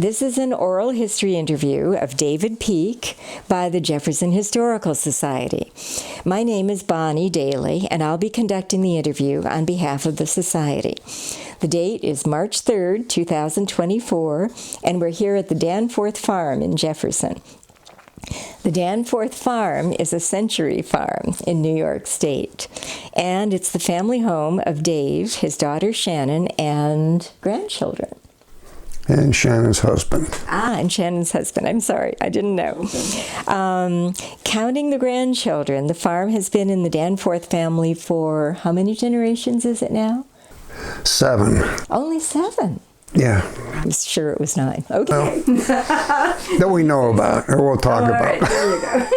This is an oral history interview of David Peake by the Jefferson Historical Society. My name is Bonnie Daly, and I'll be conducting the interview on behalf of the Society. The date is March 3rd, 2024, and we're here at the Danforth Farm in Jefferson. The Danforth Farm is a century farm in New York State, and it's the family home of Dave, his daughter Shannon, and grandchildren. And Shannon's husband. And Shannon's husband. I'm sorry, I didn't know. Counting the grandchildren, the farm has been in the Danforth family for how many generations is it now? 7. Only 7? Yeah. I was sure it was 9. Okay. Well, that we know about, or we'll talk about. Right, there you go.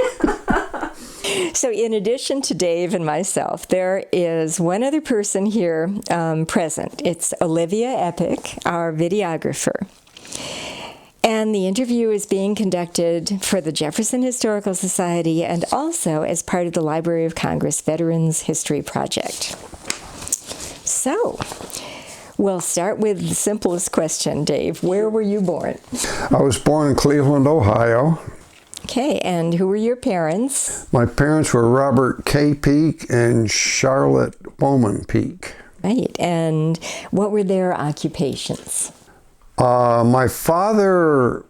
So in addition to Dave and myself, there is one other person here present. It's Olivia Epic, our videographer. And the interview is being conducted for the Jefferson Historical Society and also as part of the Library of Congress Veterans History Project. So, we'll start with the simplest question, Dave. Where were you born? I was born in Cleveland, Ohio. Okay, and who were your parents? My parents were Robert K. Peake and Charlotte Bowman Peake. Right, and what were their occupations? My father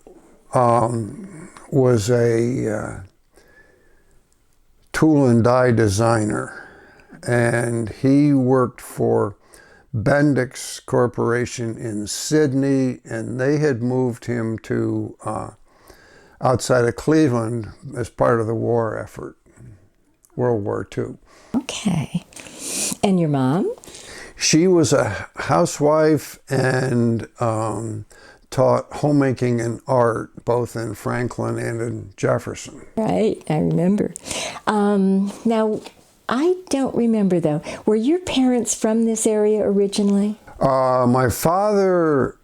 was a tool and die designer, and he worked for Bendix Corporation in Sydney, and they had moved him to outside of Cleveland as part of the war effort, World War II. Okay. And your mom? She was a housewife and taught homemaking and art both in Franklin and in Jefferson. Right, I remember. Now, I don't remember though. Were your parents from this area originally? My father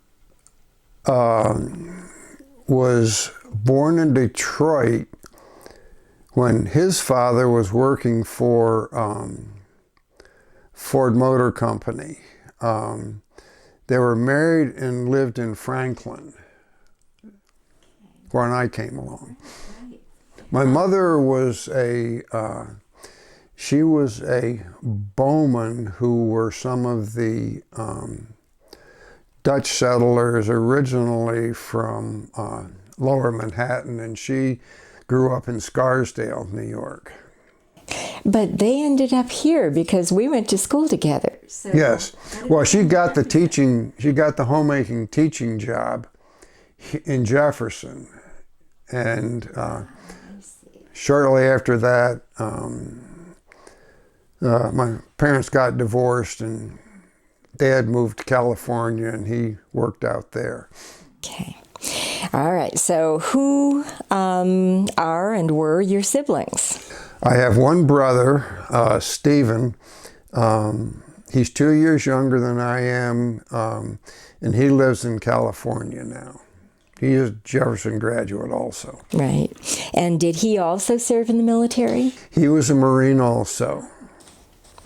was born in Detroit when his father was working for Ford Motor Company. They were married and lived in Franklin when I came along. My mother was she was a Bowman who were some of the Dutch settlers originally from Lower Manhattan, and she grew up in Scarsdale, New York. But they ended up here because we went to school together. So yes. Well, she got the homemaking teaching job in Jefferson. And shortly after that, my parents got divorced and Dad moved to California and he worked out there. Okay. All right. So who are and were your siblings? I have one brother, Stephen. He's 2 years younger than I am, and he lives in California now. He is a Jefferson graduate also. Right. And did he also serve in the military? He was a Marine also.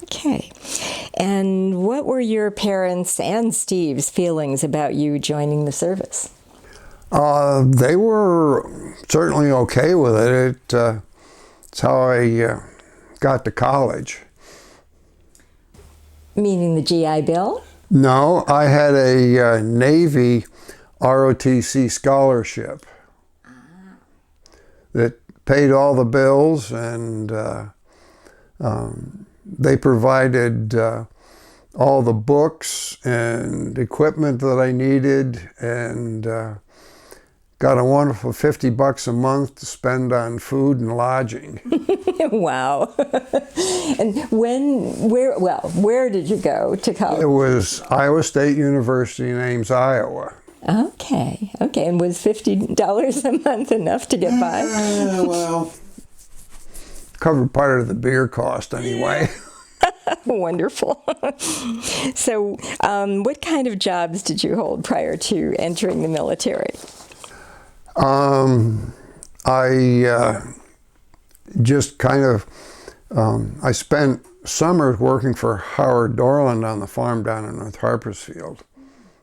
Okay. And what were your parents and Steve's feelings about you joining the service? They were certainly okay with it. It's how I got to college. Meaning the GI Bill? No, I had a Navy ROTC scholarship that paid all the bills, and they provided all the books and equipment that I needed, and got a wonderful $50 a month to spend on food and lodging. Wow. And where did you go to college? It was Iowa State University in Ames, Iowa. Okay. And was $50 a month enough to get by? Well, covered part of the beer cost anyway. Wonderful. So, what kind of jobs did you hold prior to entering the military? I just kind of, I spent summers working for Howard Dorland on the farm down in North Harpersfield.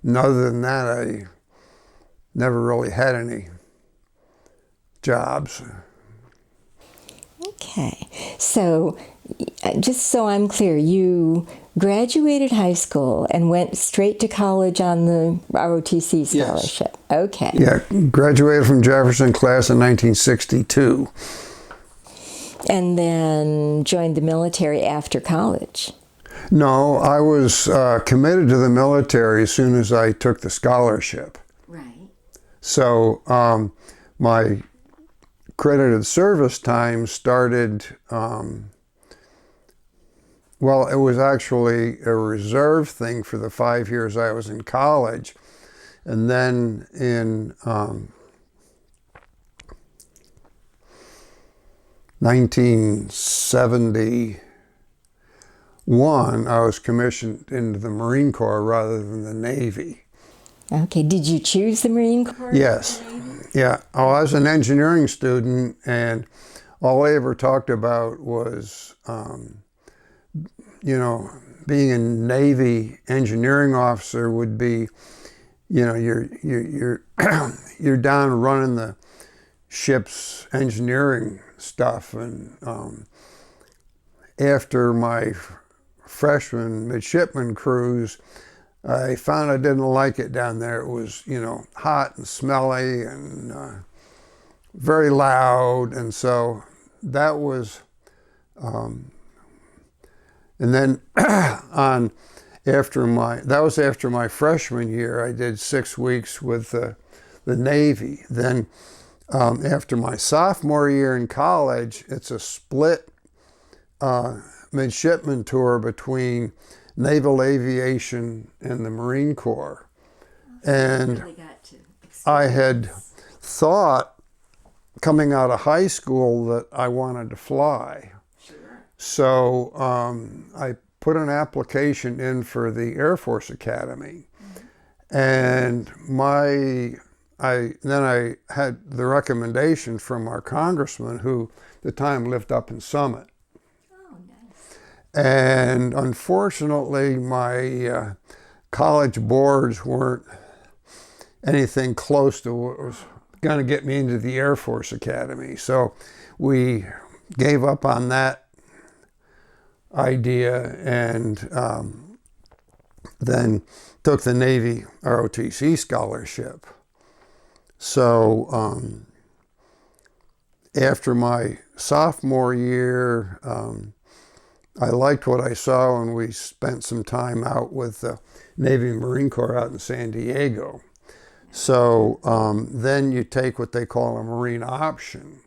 And other than that, I never really had any jobs. Okay. So, just so I'm clear, you graduated high school and went straight to college on the ROTC scholarship. Yes. Okay. Yeah, graduated from Jefferson class in 1962. And then joined the military after college. No, I was committed to the military as soon as I took the scholarship. Right. So my credited service time started, well, it was actually a reserve thing for the 5 years I was in college. And then in 1971, I was commissioned into the Marine Corps rather than the Navy. Okay. Did you choose the Marine Corps? Yes. Yeah. Oh, I was an engineering student, and all I ever talked about was, being a Navy engineering officer would be, you're you're down running the ship's engineering stuff, and after my freshman midshipman cruise, I found I didn't like it down there. It was, hot and smelly and very loud, and so that was, and then that was after my freshman year. I did 6 weeks with the Navy. Then after my sophomore year in college, it's a split midshipman tour between naval aviation and the Marine Corps. And I had thought coming out of high school that I wanted to fly. Sure. So I put an application in for the Air Force Academy. Mm-hmm. And then I had the recommendation from our congressman, who at the time lived up in Summit. And unfortunately, my college boards weren't anything close to what was going to get me into the Air Force Academy. So we gave up on that idea and then took the Navy ROTC scholarship. So after my sophomore year, I liked what I saw, and we spent some time out with the Navy and Marine Corps out in San Diego. So then you take what they call a Marine option,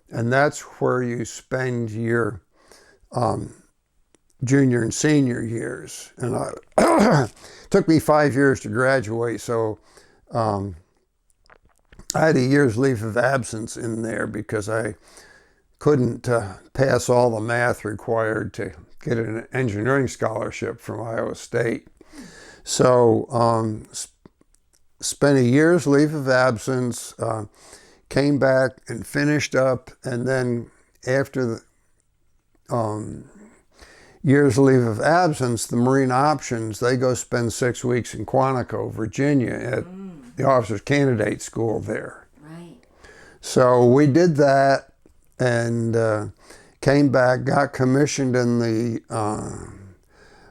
and that's where you spend your junior and senior years. And it took me 5 years to graduate, so I had a year's leave of absence in there because I couldn't pass all the math required to get an engineering scholarship from Iowa State. So spent a year's leave of absence, came back and finished up, and then after the year's leave of absence, the Marine options, they go spend 6 weeks in Quantico, Virginia at the Officers Candidate School there. Right. So we did that, and came back, got commissioned in the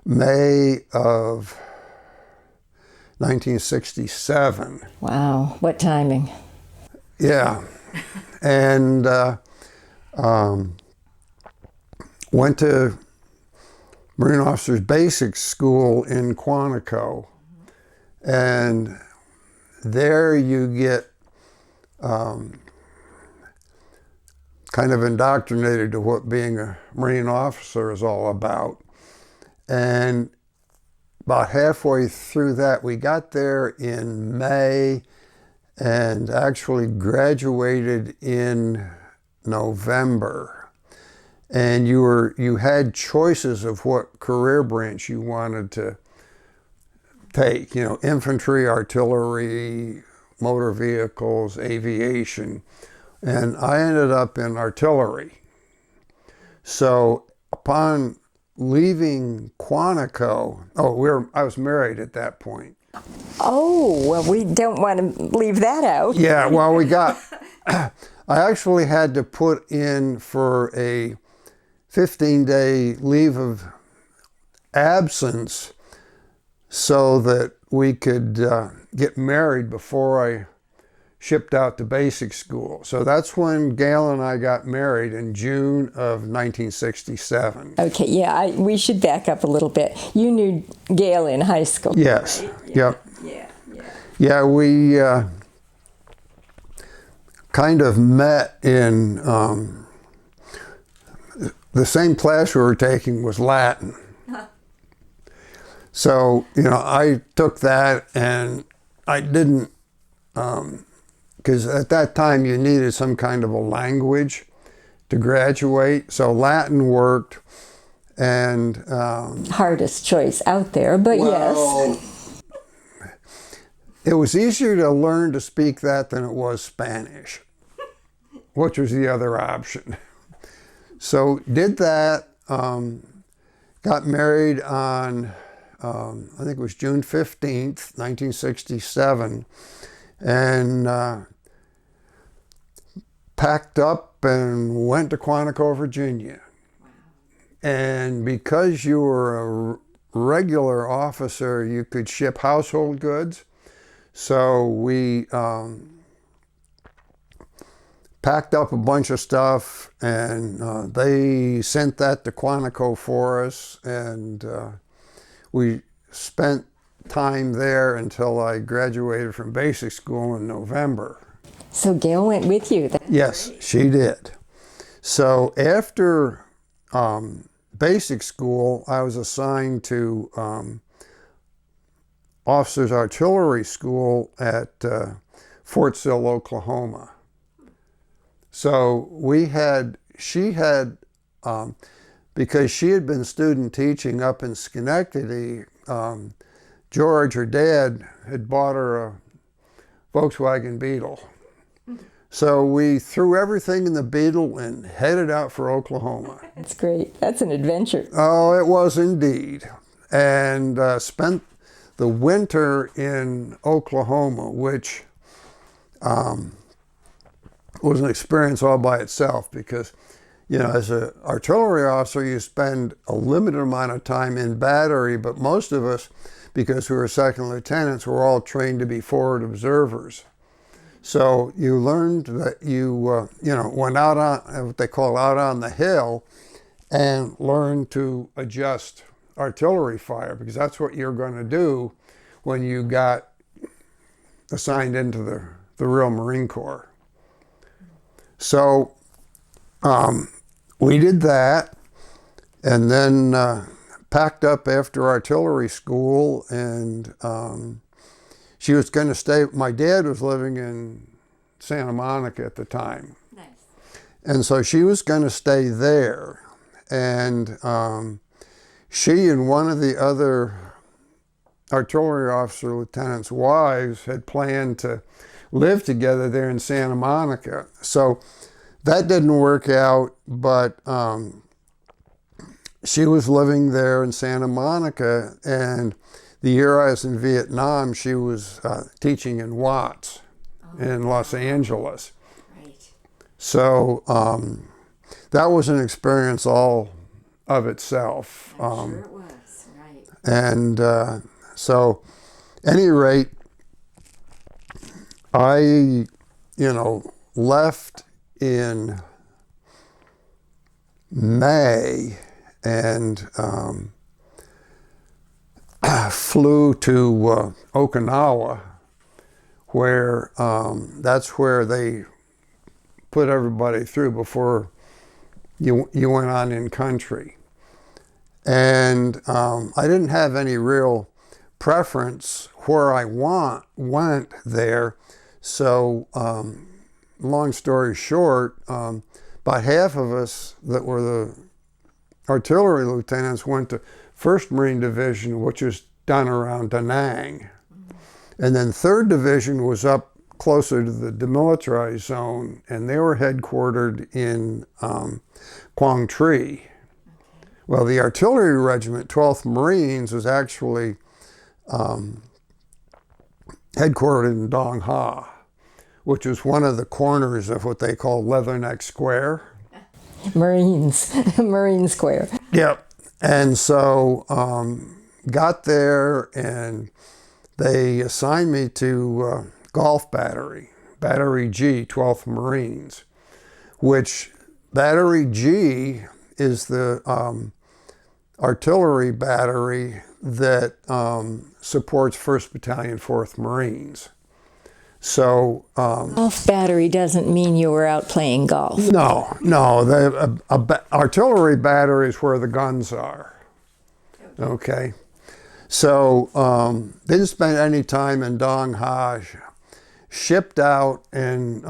May of 1967. Wow, what timing. Yeah. And went to Marine Officers Basic School in Quantico. And there you get kind of indoctrinated to what being a Marine officer is all about. And about halfway through that, we got there in May and actually graduated in November. And you had choices of what career branch you wanted to take, infantry, artillery, motor vehicles, aviation. And I ended up in artillery. So upon leaving Quantico, I was married at that point. Oh, well, we don't want to leave that out. Yeah, well, I actually had to put in for a 15-day leave of absence so that we could get married before I shipped out to basic school. So that's when Gail and I got married in June of 1967. Okay, yeah, we should back up a little bit. You knew Gail in high school. Yes, right? yep. Yeah. Yeah, we kind of met in the same class we were taking was Latin. So, I took that, and I didn't, because at that time you needed some kind of a language to graduate. So Latin worked, and hardest choice out there, but yes. It was easier to learn to speak that than it was Spanish, which was the other option. So did that, got married on, I think it was June 15th, 1967, and packed up and went to Quantico, Virginia. Wow. And because you were a regular officer, you could ship household goods. So we packed up a bunch of stuff, and they sent that to Quantico for us, and we spent time there until I graduated from basic school in November. So Gail went with you? Yes, she did. So after basic school, I was assigned to Officers Artillery School at Fort Sill, Oklahoma. So she had, because she had been student teaching up in Schenectady, George, her dad, had bought her a Volkswagen Beetle. So we threw everything in the Beetle and headed out for Oklahoma. That's great. That's an adventure. Oh, it was indeed. And spent the winter in Oklahoma, which was an experience all by itself because, as an artillery officer, you spend a limited amount of time in battery, but most of us, because we were second lieutenants, were all trained to be forward observers. So you learned that you, went out on what they call out on the hill and learned to adjust artillery fire, because that's what you're going to do when you got assigned into the real Marine Corps. So we did that, and then packed up after artillery school, and she was going to stay. My dad was living in Santa Monica at the time. Nice. And so she was going to stay there. And she and one of the other artillery officer lieutenants' wives had planned to live together there in Santa Monica. So that didn't work out, but she was living there in Santa Monica, and the year I was in Vietnam, she was teaching in Watts in Los Angeles. Right. So that was an experience all of itself. I'm sure it was, right. And so, any rate, I, left in May and flew to Okinawa, where that's where they put everybody through before you went on in country. And I didn't have any real preference where I went there. So long story short, about half of us that were the artillery lieutenants went to 1st Marine Division, which was down around Da Nang. And then 3rd Division was up closer to the demilitarized zone, and they were headquartered in Quang Tri. Well, the artillery regiment, 12th Marines, was actually headquartered in Dong Ha, which was one of the corners of what they call Leatherneck Square. Marines, Marine Square. Yep. And so got there, and they assigned me to Golf Battery, Battery G, 12th Marines, which Battery G is the artillery battery that supports 1st Battalion, 4th Marines. So Golf battery doesn't mean you were out playing golf. no, the artillery battery is where the guns are. Okay, so didn't spend any time in Dong Ha. Shipped out in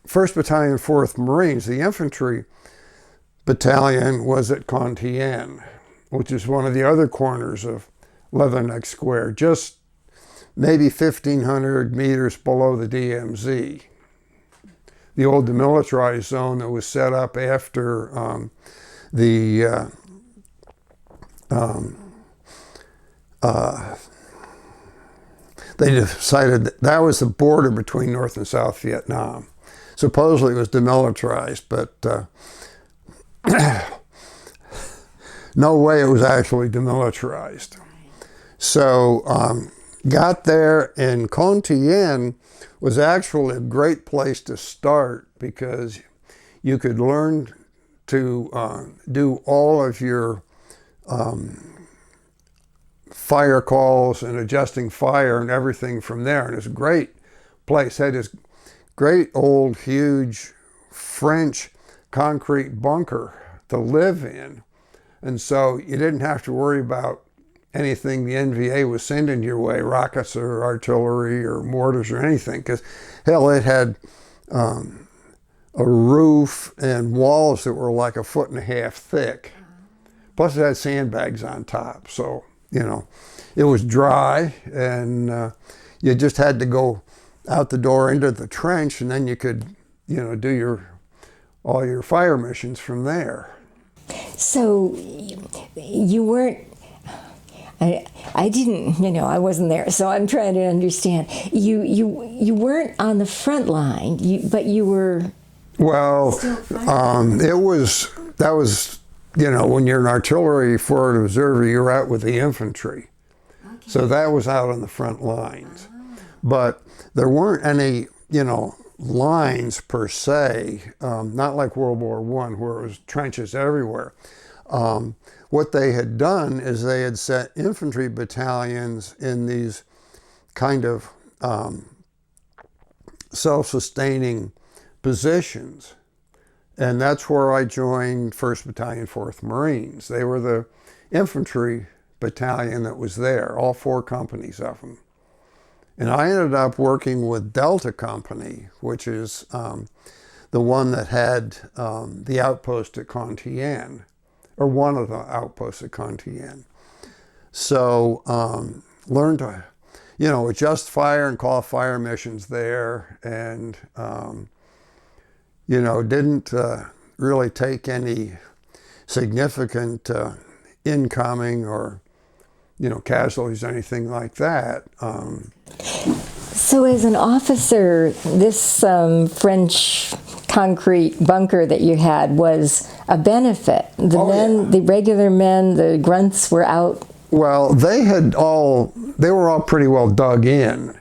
1st Battalion, 4th Marines. The infantry battalion was at Con Tien, which is one of the other corners of Leatherneck Square, just maybe 1,500 meters below the DMZ, the old demilitarized zone that was set up after they decided that was the border between North and South Vietnam. Supposedly it was demilitarized, but no way it was actually demilitarized. So got there, and Con Tien was actually a great place to start because you could learn to do all of your fire calls and adjusting fire and everything from there. And it's a great place. Had this great old huge French concrete bunker to live in. And so you didn't have to worry about anything the NVA was sending your way, rockets or artillery or mortars or anything, because hell, it had a roof and walls that were like 1.5 feet thick. Plus it had sandbags on top. So, you know, it was dry, and you just had to go out the door into the trench, and then you could, you know, do all your fire missions from there. So you weren't, I didn't, you know, I wasn't there, so I'm trying to understand. You weren't on the front line, but you were. Well, that was, you know, when you're an artillery forward observer, you're out with the infantry. Okay. So that was out on the front lines. But there weren't any, you know, lines per se, not like World War I where it was trenches everywhere. What they had done is they had set infantry battalions in these kind of self-sustaining positions. And that's where I joined 1st Battalion, 4th Marines. They were the infantry battalion that was there, all 4 companies of them. And I ended up working with Delta Company, which is the one that had the outpost at Con Tien, or one of the outposts at Con Tien. So learned to, you know, adjust fire and call fire missions there, and you know, didn't really take any significant incoming or, you know, casualties or anything like that. So as an officer, this French concrete bunker that you had was a benefit. The regular men, the grunts were out. Well, they were all pretty well dug in.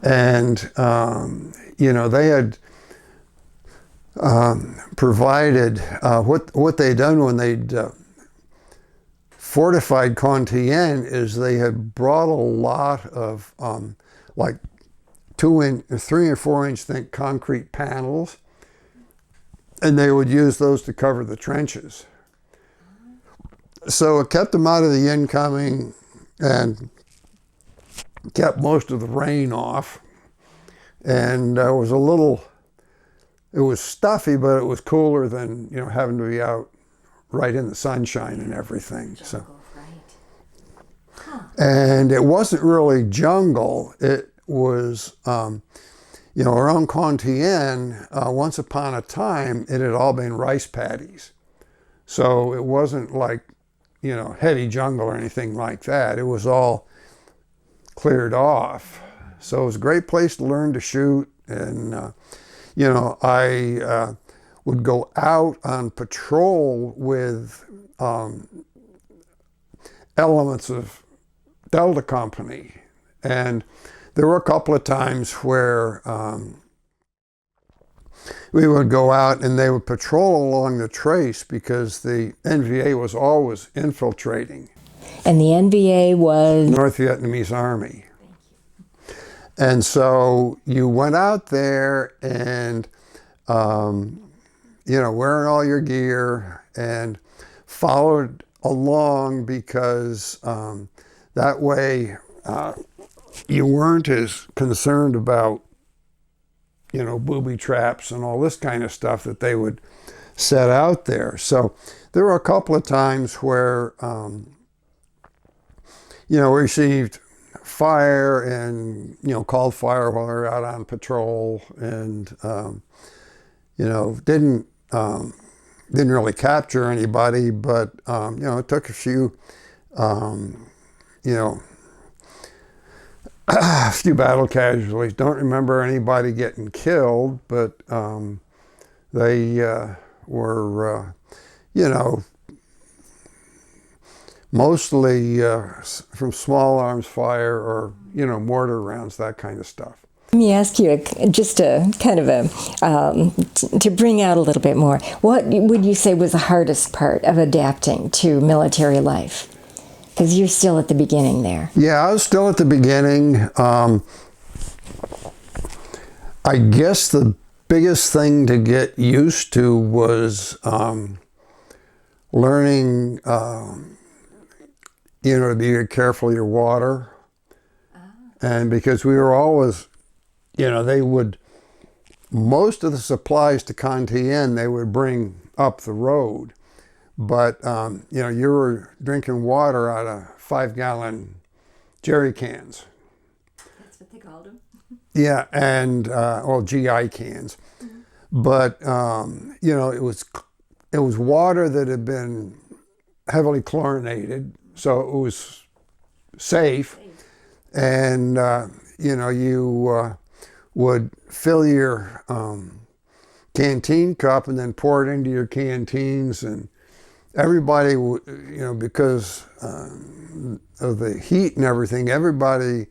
And, you know, they had provided what they'd done when they'd fortified Con Tien is they had brought a lot of like 3 or 4 inch thick concrete panels, and they would use those to cover the trenches. So it kept them out of the incoming and kept most of the rain off. And it was stuffy, but it was cooler than, you know, having to be out right in the sunshine and everything. So, and it wasn't really jungle. It was, you know, around Con Tien, once upon a time, it had all been rice paddies. So it wasn't like, you know, heavy jungle or anything like that. It was all cleared off. So it was a great place to learn to shoot. And, I would go out on patrol with elements of Delta Company. And there were a couple of times where we would go out and they would patrol along the trace because the NVA was always infiltrating. And the NVA was? North Vietnamese Army. And so you went out there and, wearing all your gear and followed along because that way you weren't as concerned about, booby traps and all this kind of stuff that they would set out there. So there were a couple of times where, we received fire and, called fire while we were out on patrol and, didn't really capture anybody, but, it took a few, a few battle casualties. Don't remember anybody getting killed, but they were, mostly from small arms fire or, mortar rounds, that kind of stuff. Let me ask you just a kind of to bring out a little bit more. What would you say was the hardest part of adapting to military life? Because you're still at the beginning there. Yeah, I was still at the beginning. I guess the biggest thing to get used to was learning, to be careful of your water. And because we were always, they would, most of the supplies to Con Tien, they would bring up the road. But, you were drinking water out of 5-gallon jerry cans. That's what they called them. Yeah, and, GI cans. Mm-hmm. But, it was water that had been heavily chlorinated, so it was safe. And, you would fill your canteen cup and then pour it into your canteens, and everybody, because of the heat and everything, everybody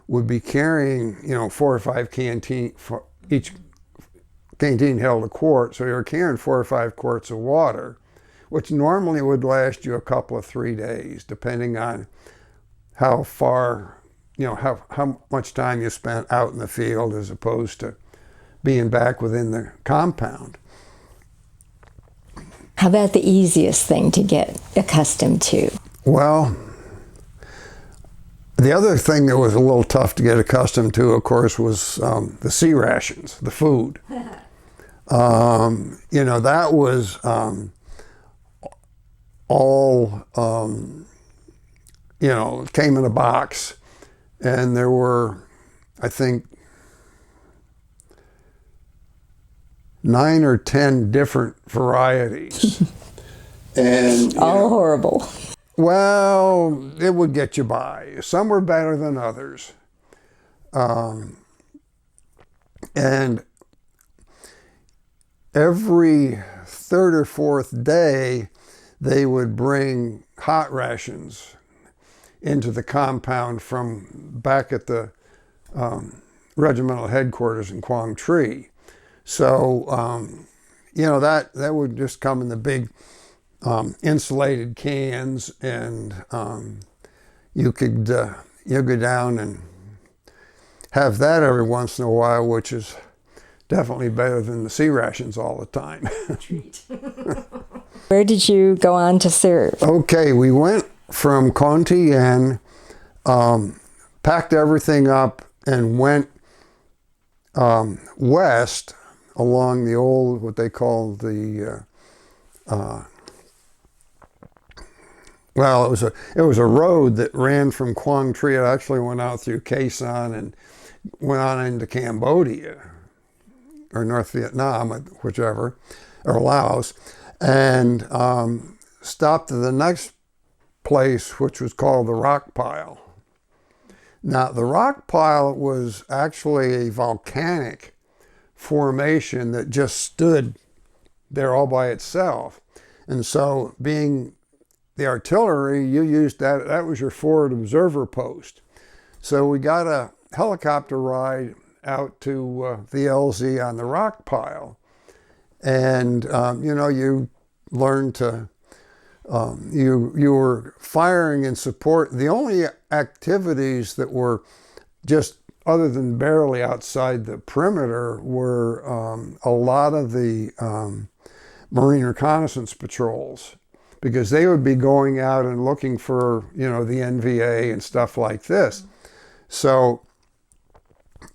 would be carrying, 4 or 5 canteen, for each canteen held a quart, so you were carrying 4 or 5 quarts of water, which normally would last you a couple of 3 days, depending on how far, how much time you spent out in the field as opposed to being back within the compound. How about the easiest thing to get accustomed to? Well, the other thing that was a little tough to get accustomed to, of course, was the sea rations, the food. That was all, it came in a box, and there were, I think, 9 or 10 different varieties. And all horrible. Well, it would get you by. Some were better than others. And every 3rd or 4th day, they would bring hot rations into the compound from back at the regimental headquarters in Quang Tri. So, that would just come in the big insulated cans, and you could go down and have that every once in a while, which is definitely better than the sea rations all the time. Where did you go on to serve? Okay, we went from Con Tien, packed everything up, and went west along the old, what they call the, it was a road that ran from Quang Tri. It actually went out through Khe Sanh and went on into Cambodia, or North Vietnam, whichever, or Laos, and stopped at the next place, which was called the Rock Pile. Now, the rock pile was actually a volcanic formation that just stood there all by itself. And so, being the artillery, you used that, that was your forward observer post. So we got a helicopter ride out to the LZ on the rock pile. And, you know, you learned to, you were firing in support. The only activities that were just other than barely outside the perimeter were a lot of the Marine reconnaissance patrols, because they would be going out and looking for, you know, the NVA and stuff like this. So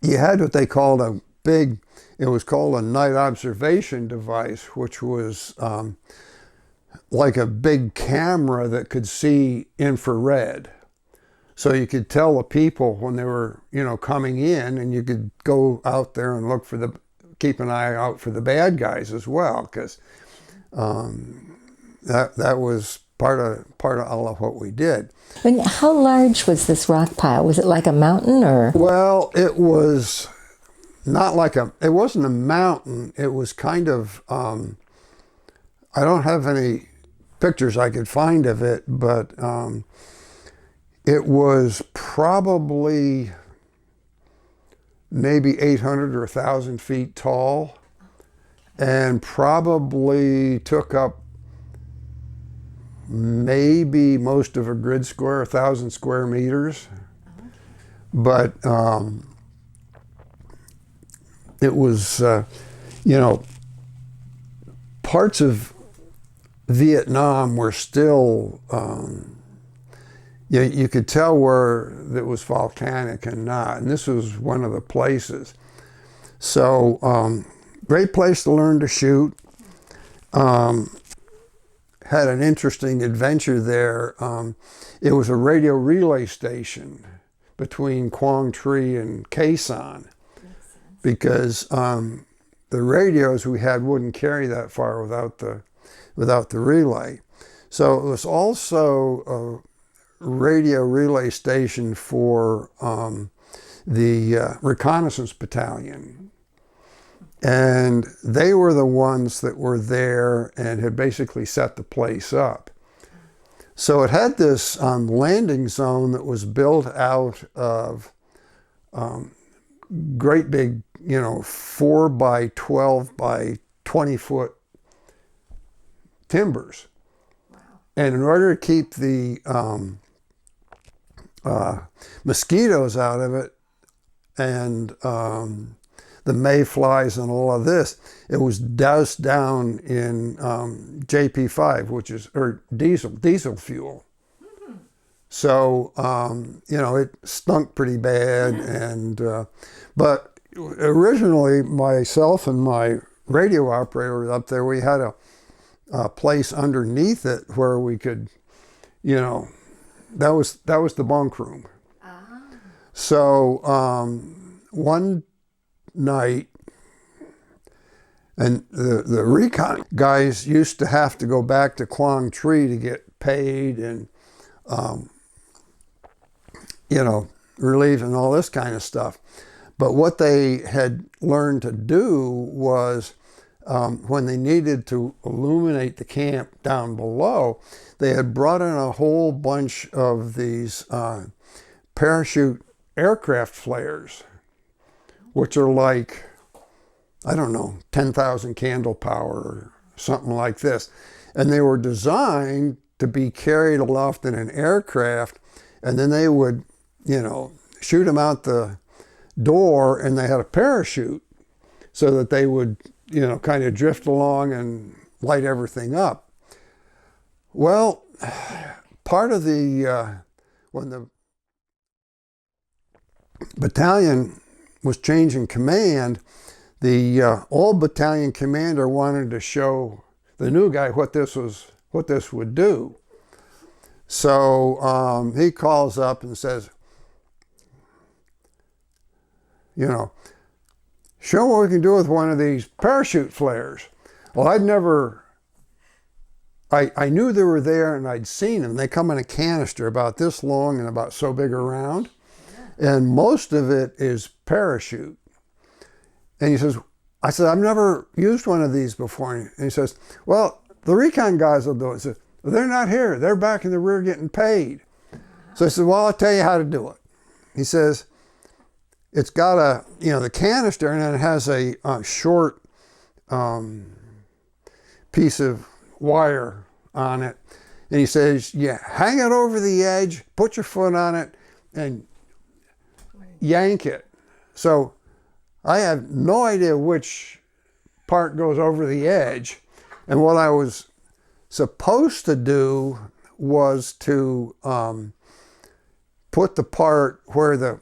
you had what they called a big, it was called a night observation device, which was like a big camera that could see infrared. So you could tell the people when they were, you know, coming in, and you could go out there and look for the, keep an eye out for the bad guys as well, because that was part of all of what we did. And how large was this rock pile? Was it like a mountain, or? Well, it was not like it wasn't a mountain. It was kind of, I don't have any pictures I could find of it, but it was probably maybe 800 or 1,000 feet tall, and probably took up maybe most of a grid square, 1,000 square meters. But it was, you know, parts of Vietnam were still, you could tell where it was volcanic and not, and this was one of the places. So, great place to learn to shoot. Had an interesting adventure there. It was a radio relay station between Quang Tri and Khe Sanh, because the radios we had wouldn't carry that far without the relay. So it was also a radio relay station for the reconnaissance battalion. And they were the ones that were there and had basically set the place up. So it had this landing zone that was built out of great big, you know, 4 by 12 by 20 foot timbers. Wow. And in order to keep the mosquitoes out of it, and the mayflies and all of this, it was doused down in JP5, which is, or diesel fuel. Mm-hmm. So, you know, it stunk pretty bad. And, but originally myself and my radio operator up there, we had a place underneath it where we could, you know, that was the bunk room. Ah. So, one night, and the recon guys used to have to go back to Quang Tri to get paid and you know, relief and all this kind of stuff. But what they had learned to do was when they needed to illuminate the camp down below, they had brought in a whole bunch of these parachute aircraft flares, which are like, I don't know, 10,000 candle power or something like this. And they were designed to be carried aloft in an aircraft, and then they would, you know, shoot them out the door, and they had a parachute so that they would, you know, kind of drift along and light everything up. Well, part of the, when the battalion was changing command, the old battalion commander wanted to show the new guy what this would do. So he calls up and says, you know, show what we can do with one of these parachute flares. Well, I knew they were there and I'd seen them. They come in a canister about this long and about so big around. and most of it is parachute. And he says, I said, I've never used one of these before. And he says, well, the recon guys will do it. I said, well, they're not here. They're back in the rear getting paid. So I said, well, I'll tell you how to do it. He says, it's got a, the canister, and then it has a short piece of wire on it. And he says, yeah, hang it over the edge, put your foot on it, and yank it. So I have no idea which part goes over the edge. And what I was supposed to do was to put the part where the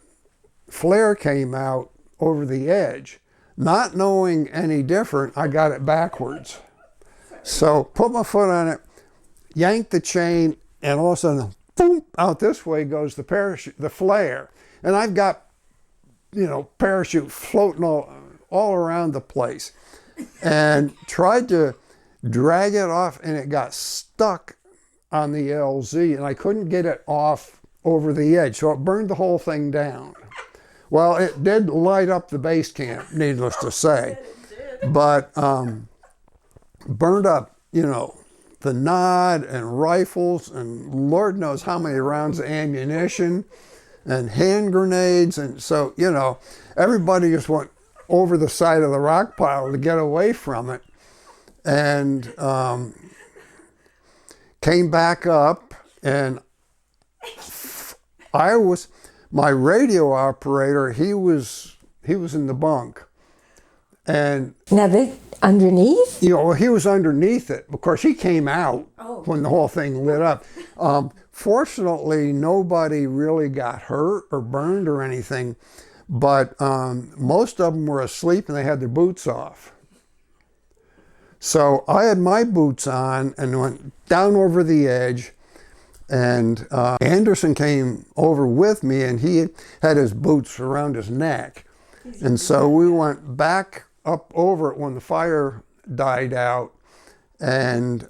flare came out over the edge. Not knowing any different, I got it backwards. So put my foot on it, yanked the chain, and all of a sudden, boom, out this way goes the parachute, the flare. And I've got, parachute floating all around the place. And tried to drag it off, and it got stuck on the LZ, and I couldn't get it off over the edge, so it burned the whole thing down. Well, it did light up the base camp, needless to say, but burned up, the nod and rifles and Lord knows how many rounds of ammunition and hand grenades. And so, everybody just went over the side of the rock pile to get away from it, and came back up, and my radio operator, he was in the bunk. And now this underneath? he was underneath it. Of course, he came out when the whole thing lit up. Fortunately, nobody really got hurt or burned or anything, but most of them were asleep and they had their boots off. So I had my boots on and went down over the edge, and Anderson came over with me, and he had his boots around his neck. And so we went back up over it when the fire died out, and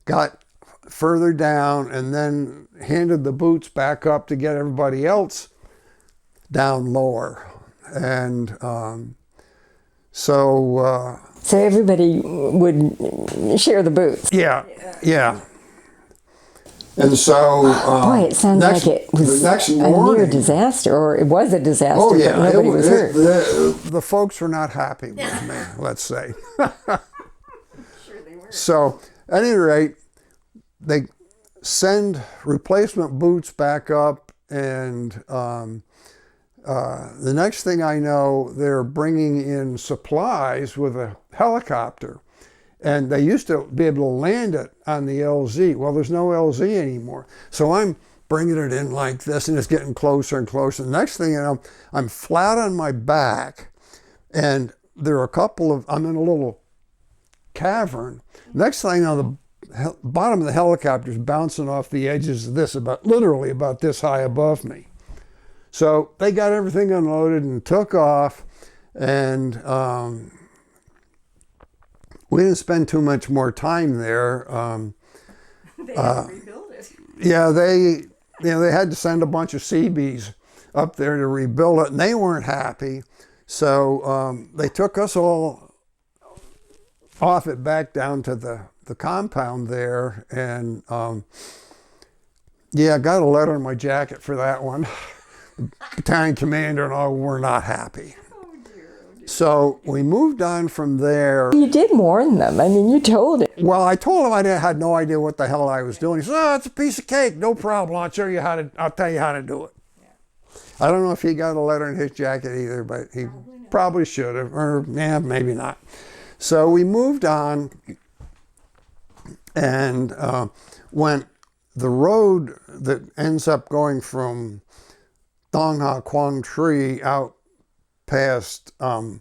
got further down, and then handed the boots back up to get everybody else down lower. And so everybody would share the boots. Yeah. And so, boy, it sounds like it was a near disaster, or it was a disaster. Oh yeah, but nobody was hurt. The folks were not happy with me, let's say. Sure they were. So, at any rate, they send replacement boots back up, and the next thing I know, they're bringing in supplies with a helicopter. And they used to be able to land it on the LZ. Well, there's no LZ anymore. So I'm bringing it in like this, and it's getting closer and closer. The next thing you know, I'm flat on my back, and there are I'm in a little cavern. Next thing you know, the bottom of the helicopter is bouncing off the edges of this, literally about this high above me. So they got everything unloaded and took off, and we didn't spend too much more time there. They had to rebuild it. Yeah, they had to send a bunch of Seabees up there to rebuild it, and they weren't happy. So they took us all off it back down to the compound there, and I got a letter in my jacket for that one. The battalion commander and all were not happy. So we moved on from there. You did warn them. I mean, you told it. Well, I told him I had no idea what the hell I was doing. He said, "Oh, it's a piece of cake. No problem. I'll tell you how to do it." Yeah. I don't know if he got a letter in his jacket either, but he probably should have, or maybe not. So we moved on, and went the road that ends up going from Dong Ha Quang Tri out past the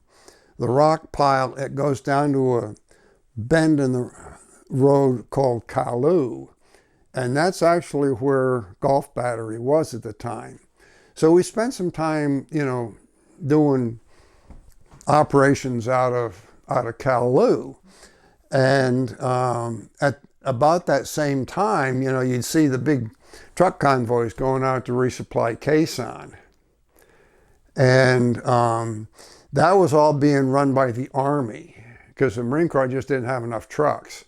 rock pile. It goes down to a bend in the road called Kalu, and that's actually where Gulf Battery was at the time. So we spent some time, doing operations out of Kalu, and at about that same time, you'd see the big truck convoys going out to resupply Quezon. And that was all being run by the Army because the Marine Corps just didn't have enough trucks.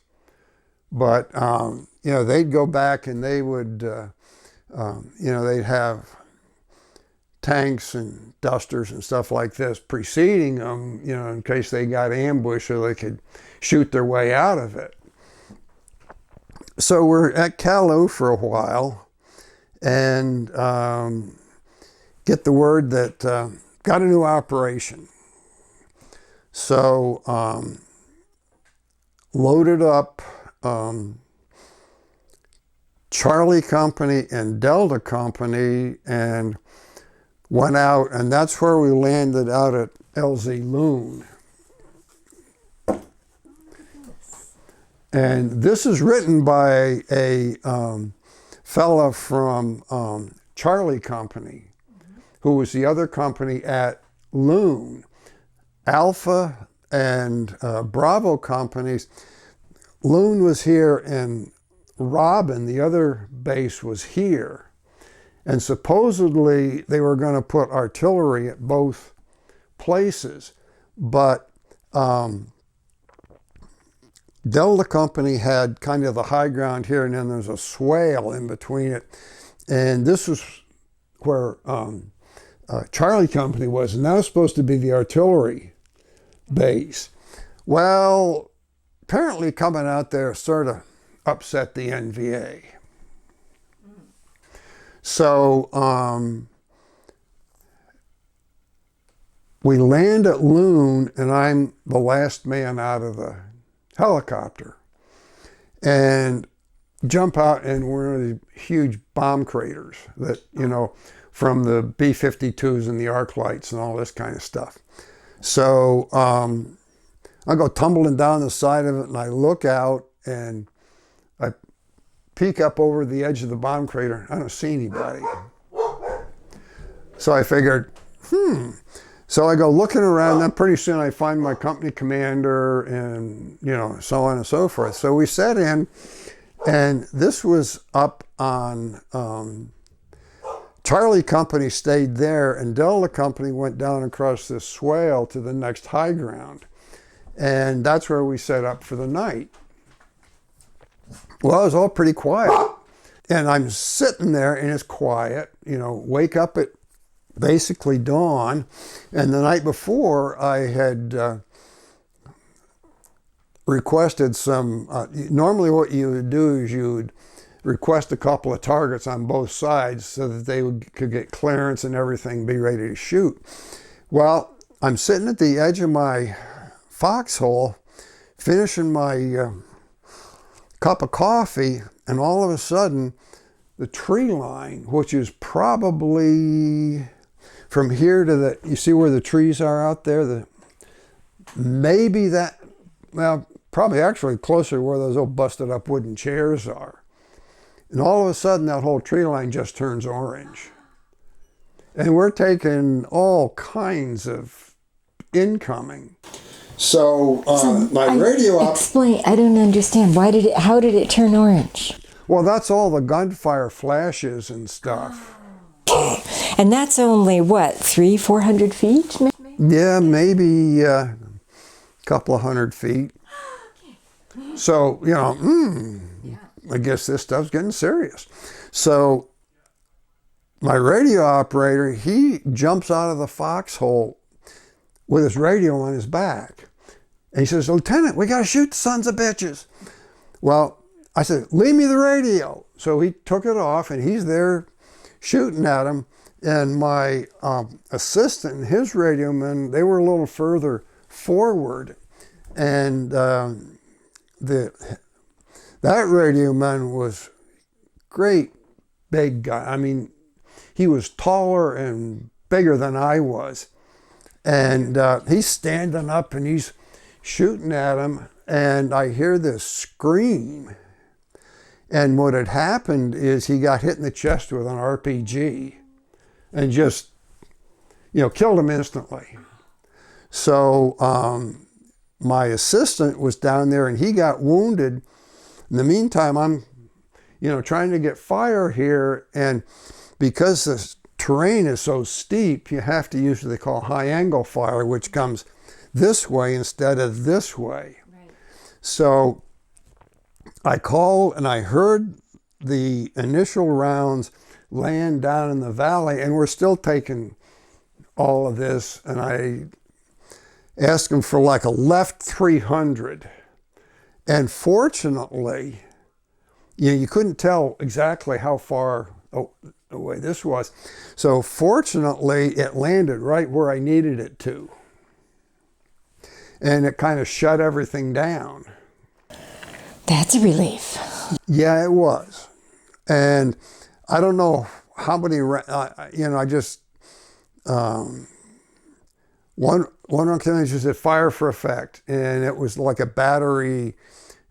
But, you know, they'd go back and they would, you know, they'd have tanks and dusters and stuff like this preceding them, you know, in case they got ambushed so they could shoot their way out of it. So we're at Kalu for a while and get the word that got a new operation. So loaded up Charlie Company and Delta Company and went out, and that's where we landed out at LZ Loon. And this is written by a fella from Charlie Company, who was the other company at Loon. Alpha and Bravo companies. Loon was here and Robin, the other base, was here. And supposedly they were going to put artillery at both places. But Delta Company had kind of the high ground here, and then there's a swale in between it. And this was where Charlie Company was, and that was supposed to be the artillery base. Well, apparently coming out there sort of upset the NVA. So we land at Loon, and I'm the last man out of the helicopter, and jump out, and we're in these huge bomb craters that, you know, from the B-52s and the arc lights and all this kind of stuff. So I go tumbling down the side of it, and I look out, and I peek up over the edge of the bomb crater. I don't see anybody. So I figured, So I go looking around, then pretty soon I find my company commander and, you know, so on and so forth. So we set in, and this was up on, Charlie Company stayed there, and Delta Company went down across this swale to the next high ground. And that's where we set up for the night. Well, it was all pretty quiet. And I'm sitting there, and it's quiet, you know, wake up at basically dawn. And the night before, I had requested some, normally what you would do is you would request a couple of targets on both sides so that they could get clearance and everything, be ready to shoot. Well, I'm sitting at the edge of my foxhole, finishing my cup of coffee, and all of a sudden, the tree line, which is probably from here to the, you see where the trees are out there? Maybe that, well, probably actually closer to where those old busted up wooden chairs are. And all of a sudden, that whole tree line just turns orange. And we're taking all kinds of incoming. So my radio... Explain, I don't understand. How did it turn orange? Well, that's all the gunfire flashes and stuff. And that's only, what, 300-400 feet? Maybe? Yeah, maybe a couple of 100 feet. So, you know, I guess this stuff's getting serious. So my radio operator, he jumps out of the foxhole with his radio on his back. And he says, "Lieutenant, we got to shoot the sons of bitches." Well, I said, "Leave me the radio." So he took it off, and he's there shooting at him. And my assistant and his radio man, they were a little further forward. And that radio man was great big guy. I mean, he was taller and bigger than I was. And he's standing up, and he's shooting at him, and I hear this scream. And what had happened is he got hit in the chest with an RPG and just, you know, killed him instantly. So my assistant was down there, and he got wounded. In the meantime, I'm, trying to get fire here. And because the terrain is so steep, you have to use what they call high angle fire, which comes this way instead of this way. Right. So I called and I heard the initial rounds land down in the valley, and we're still taking all of this. And I asked them for like a left 300. And fortunately, you couldn't tell exactly how far away this was. So fortunately, it landed right where I needed it to. And it kind of shut everything down. That's a relief. Yeah, it was. And I don't know how many, I just, one thing just said fire for effect. And it was like a battery,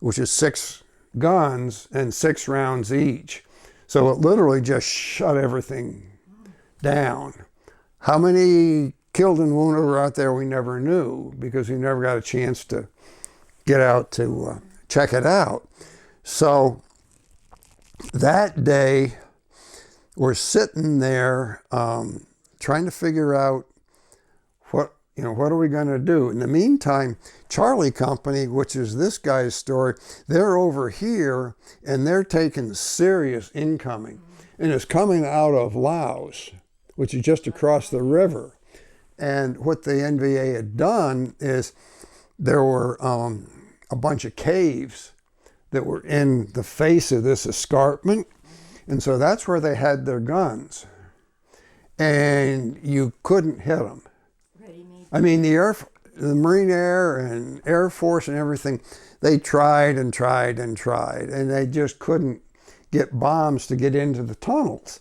which is 6 guns and 6 rounds each. So it literally just shut everything down. How many killed and wounded were out there, we never knew, because we never got a chance to get out to check it out. So that day, we're sitting there trying to figure out what are we going to do. In the meantime, Charlie Company, which is this guy's story, they're over here and they're taking serious incoming. And it's coming out of Laos, which is just across the river. And what the NVA had done is there were a bunch of caves that were in the face of this escarpment. And so that's where they had their guns. And you couldn't hit them. I mean, the Marine Air and Air Force and everything, they tried and tried and tried, and they just couldn't get bombs to get into the tunnels.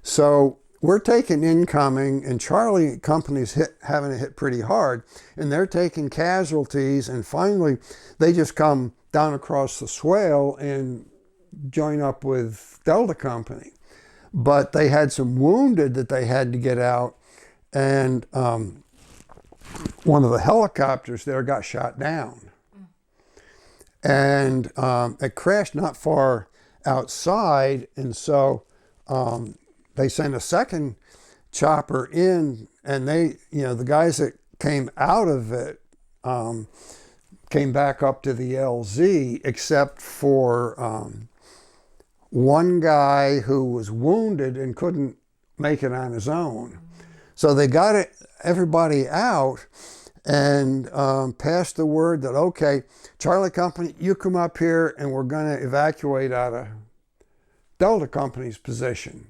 So we're taking incoming, and Charlie Company's having to hit pretty hard, and they're taking casualties, and finally they just come down across the swale and join up with Delta Company. But they had some wounded that they had to get out, and one of the helicopters there got shot down. And it crashed not far outside, and so they sent a second chopper in, and they, the guys that came out of it came back up to the LZ, except for one guy who was wounded and couldn't make it on his own. So they got everybody out and passed the word that, okay, Charlie Company, you come up here and we're going to evacuate out of Delta Company's position.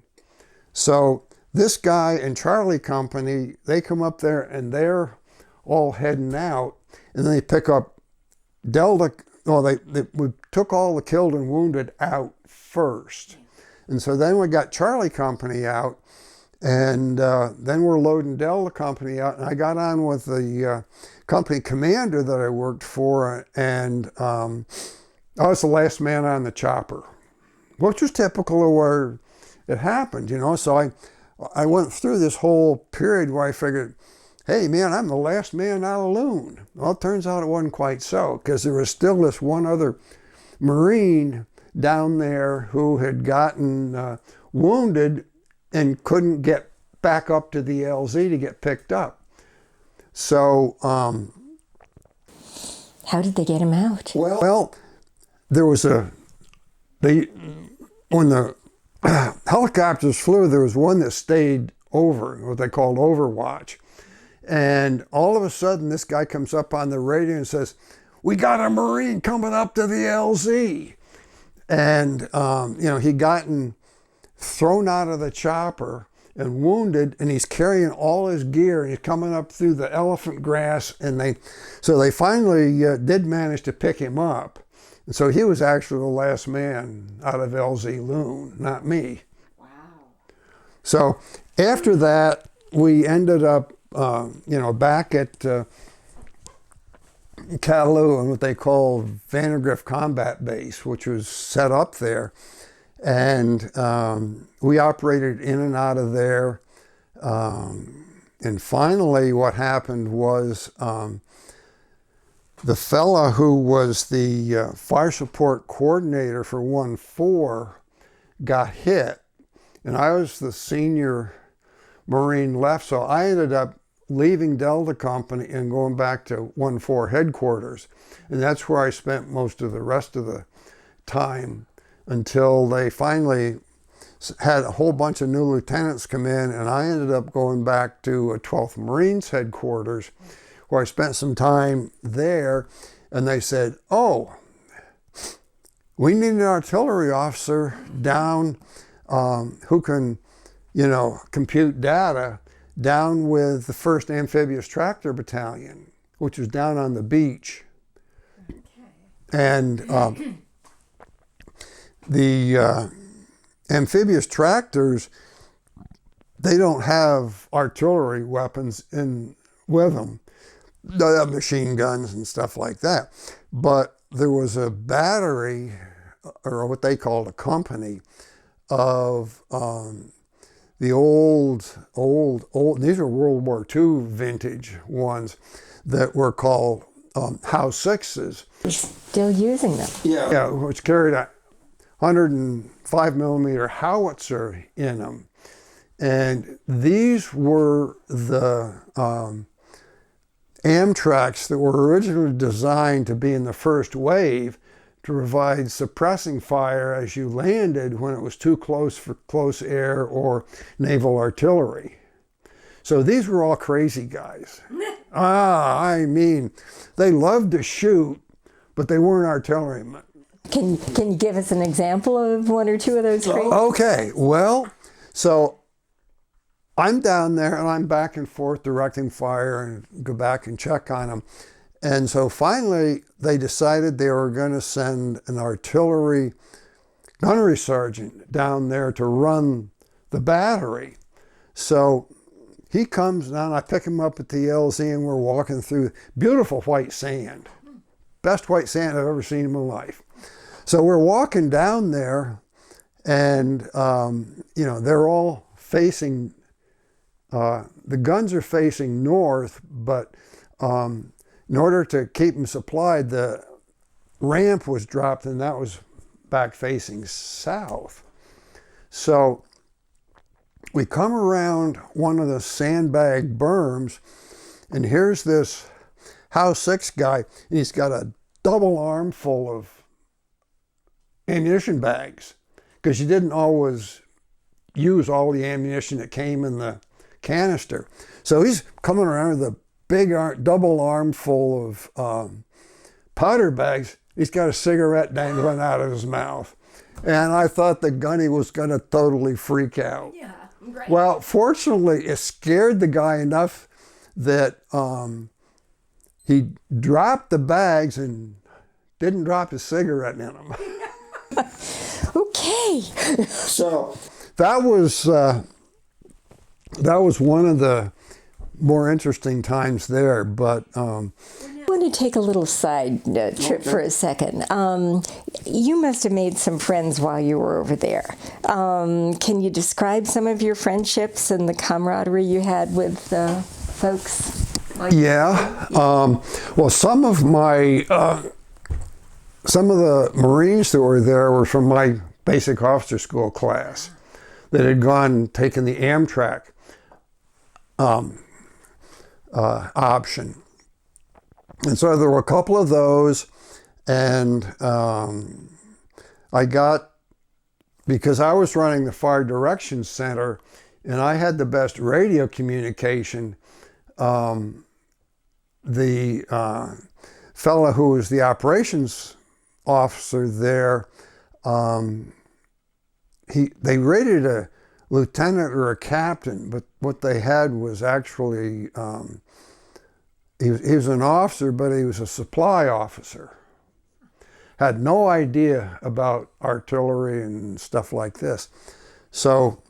So this guy and Charlie Company, they come up there and they're all heading out, and then they pick up Delta. Well, we took all the killed and wounded out first. And so then we got Charlie Company out, and then we're loading Delta Company out, and I got on with the company commander that I worked for, and I was the last man on the chopper, which was typical of where it happened, So I went through this whole period where I figured, hey man, I'm the last man out of Loon. Well, it turns out it wasn't quite so, because there was still this one other Marine down there who had gotten wounded and couldn't get back up to the LZ to get picked up. So how did they get him out? Well, there was when the helicopters flew, there was one that stayed over, what they called overwatch. And all of a sudden, this guy comes up on the radio and says, "We got a Marine coming up to the LZ." And, he'd gotten thrown out of the chopper and wounded, and he's carrying all his gear, and he's coming up through the elephant grass, and they finally did manage to pick him up. And so he was actually the last man out of LZ Loon, not me. Wow. So after that, we ended up, back at Cataloo and what they call Vandergrift Combat Base, which was set up there. And we operated in and out of there. And finally what happened was the fella who was the fire support coordinator for 1-4 got hit, and I was the senior Marine left, so I ended up leaving Delta Company and going back to 1-4 headquarters. And that's where I spent most of the rest of the time until they finally had a whole bunch of new lieutenants come in, and I ended up going back to a 12th Marines headquarters, where I spent some time there, and they said, oh, we need an artillery officer down who can, you know, compute data down with the 1st Amphibious Tractor Battalion, which was down on the beach. Okay. And the amphibious tractors, they don't have artillery weapons with them. They have machine guns and stuff like that. But there was a battery, or what they called a company, of the old, these are World War II vintage ones that were called House 6s. You're still using them. Yeah, which carried a 105 millimeter howitzer in them. And these were the Amtraks that were originally designed to be in the first wave to provide suppressing fire as you landed when it was too close for close air or naval artillery. So these were all crazy guys. I mean, they loved to shoot, but they weren't artillerymen. Can you give us an example of one or two of those crazy? Okay, well, so I'm down there and I'm back and forth directing fire and go back and check on them. And so finally they decided they were going to send an artillery gunnery sergeant down there to run the battery. So he comes down, I pick him up at the LZ, and we're walking through beautiful white sand. Best white sand I've ever seen in my life. So we're walking down there, and you know, they're all facing, the guns are facing north, but in order to keep them supplied, the ramp was dropped, and that was back facing south. So we come around one of the sandbag berms, and here's this House 6 guy, and he's got a double arm full of ammunition bags, because you didn't always use all the ammunition that came in the canister. So he's coming around with a big double arm full of powder bags. He's got a cigarette dangling out of his mouth. And I thought the gunny was going to totally freak out. Yeah, right. Well, fortunately, it scared the guy enough that he dropped the bags and didn't drop his cigarette in them. Okay. So that was one of the more interesting times there, but I want to take a little side trip for a second. You must have made some friends while you were over there. Can you describe some of your friendships and the camaraderie you had with folks? Yeah. Well, some of the Marines that were there were from my basic officer school class that had taken the Amtrak option. And so there were a couple of those, and because I was running the Fire Directions Center and I had the best radio communication, the fellow who was the operations officer there, they rated a lieutenant or a captain, but what they had was actually, he was an officer, but he was a supply officer. Had no idea about artillery and stuff like this. So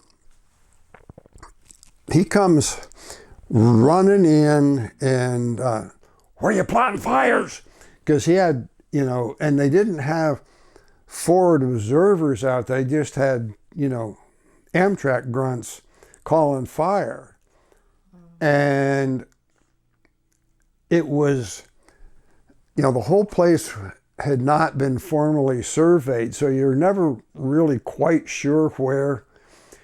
he comes running in and, where are you plotting fires? Because he had, you know, and they didn't have forward observers out. They just had, you know, Amtrak grunts calling fire. And it was, you know, the whole place had not been formally surveyed, so you're never really quite sure where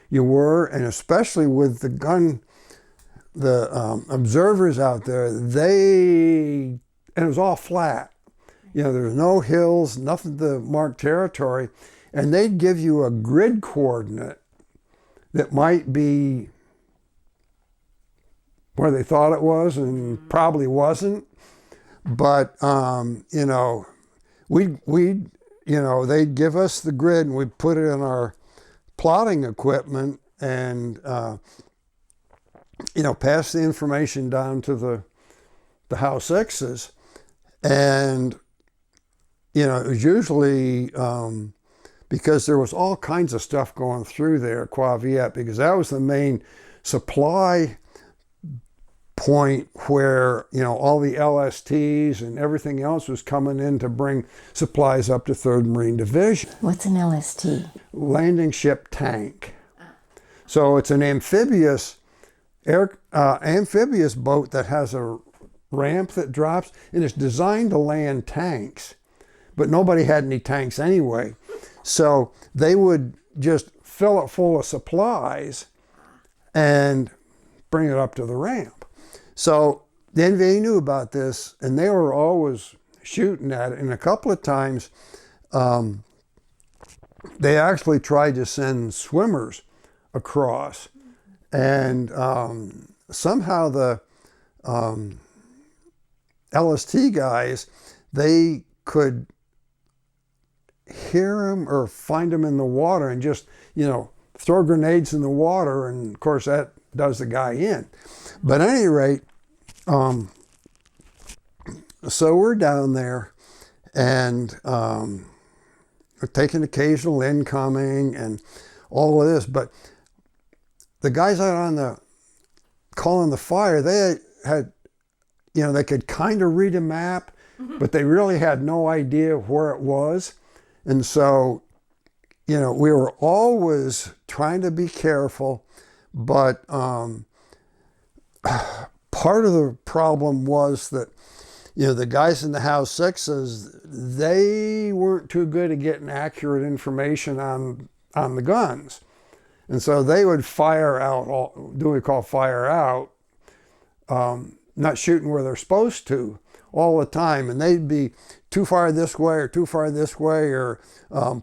you were, and especially with the observers out there, and it was all flat. You know, there's no hills, nothing to mark territory, and they'd give you a grid coordinate that might be where they thought it was and probably wasn't. But, you know, they'd give us the grid and we'd put it in our plotting equipment and, pass the information down to the House X's. And, it was usually because there was all kinds of stuff going through there at Quaviet, because that was the main supply point where, all the LSTs and everything else was coming in to bring supplies up to 3rd Marine Division. What's an LST? Landing ship tank. So it's an amphibious boat that has a ramp that drops, and it's designed to land tanks, but nobody had any tanks anyway. So they would just fill it full of supplies and bring it up to the ramp. So the NVA knew about this, and they were always shooting at it. And a couple of times, they actually tried to send swimmers across. And somehow the LST guys, they could hear them or find them in the water and just, throw grenades in the water. And of course, that does the guy in. But at any rate, so we're down there and we're taking occasional incoming and all of this. But the guys out on calling the fire, they had, they could kind of read a map, but they really had no idea where it was. And so, we were always trying to be careful, but part of the problem was that, the guys in the House Sixes, they weren't too good at getting accurate information on the guns. And so they would fire out, do what we call fire out, not shooting where they're supposed to all the time. And they'd be too far this way or too far this way, or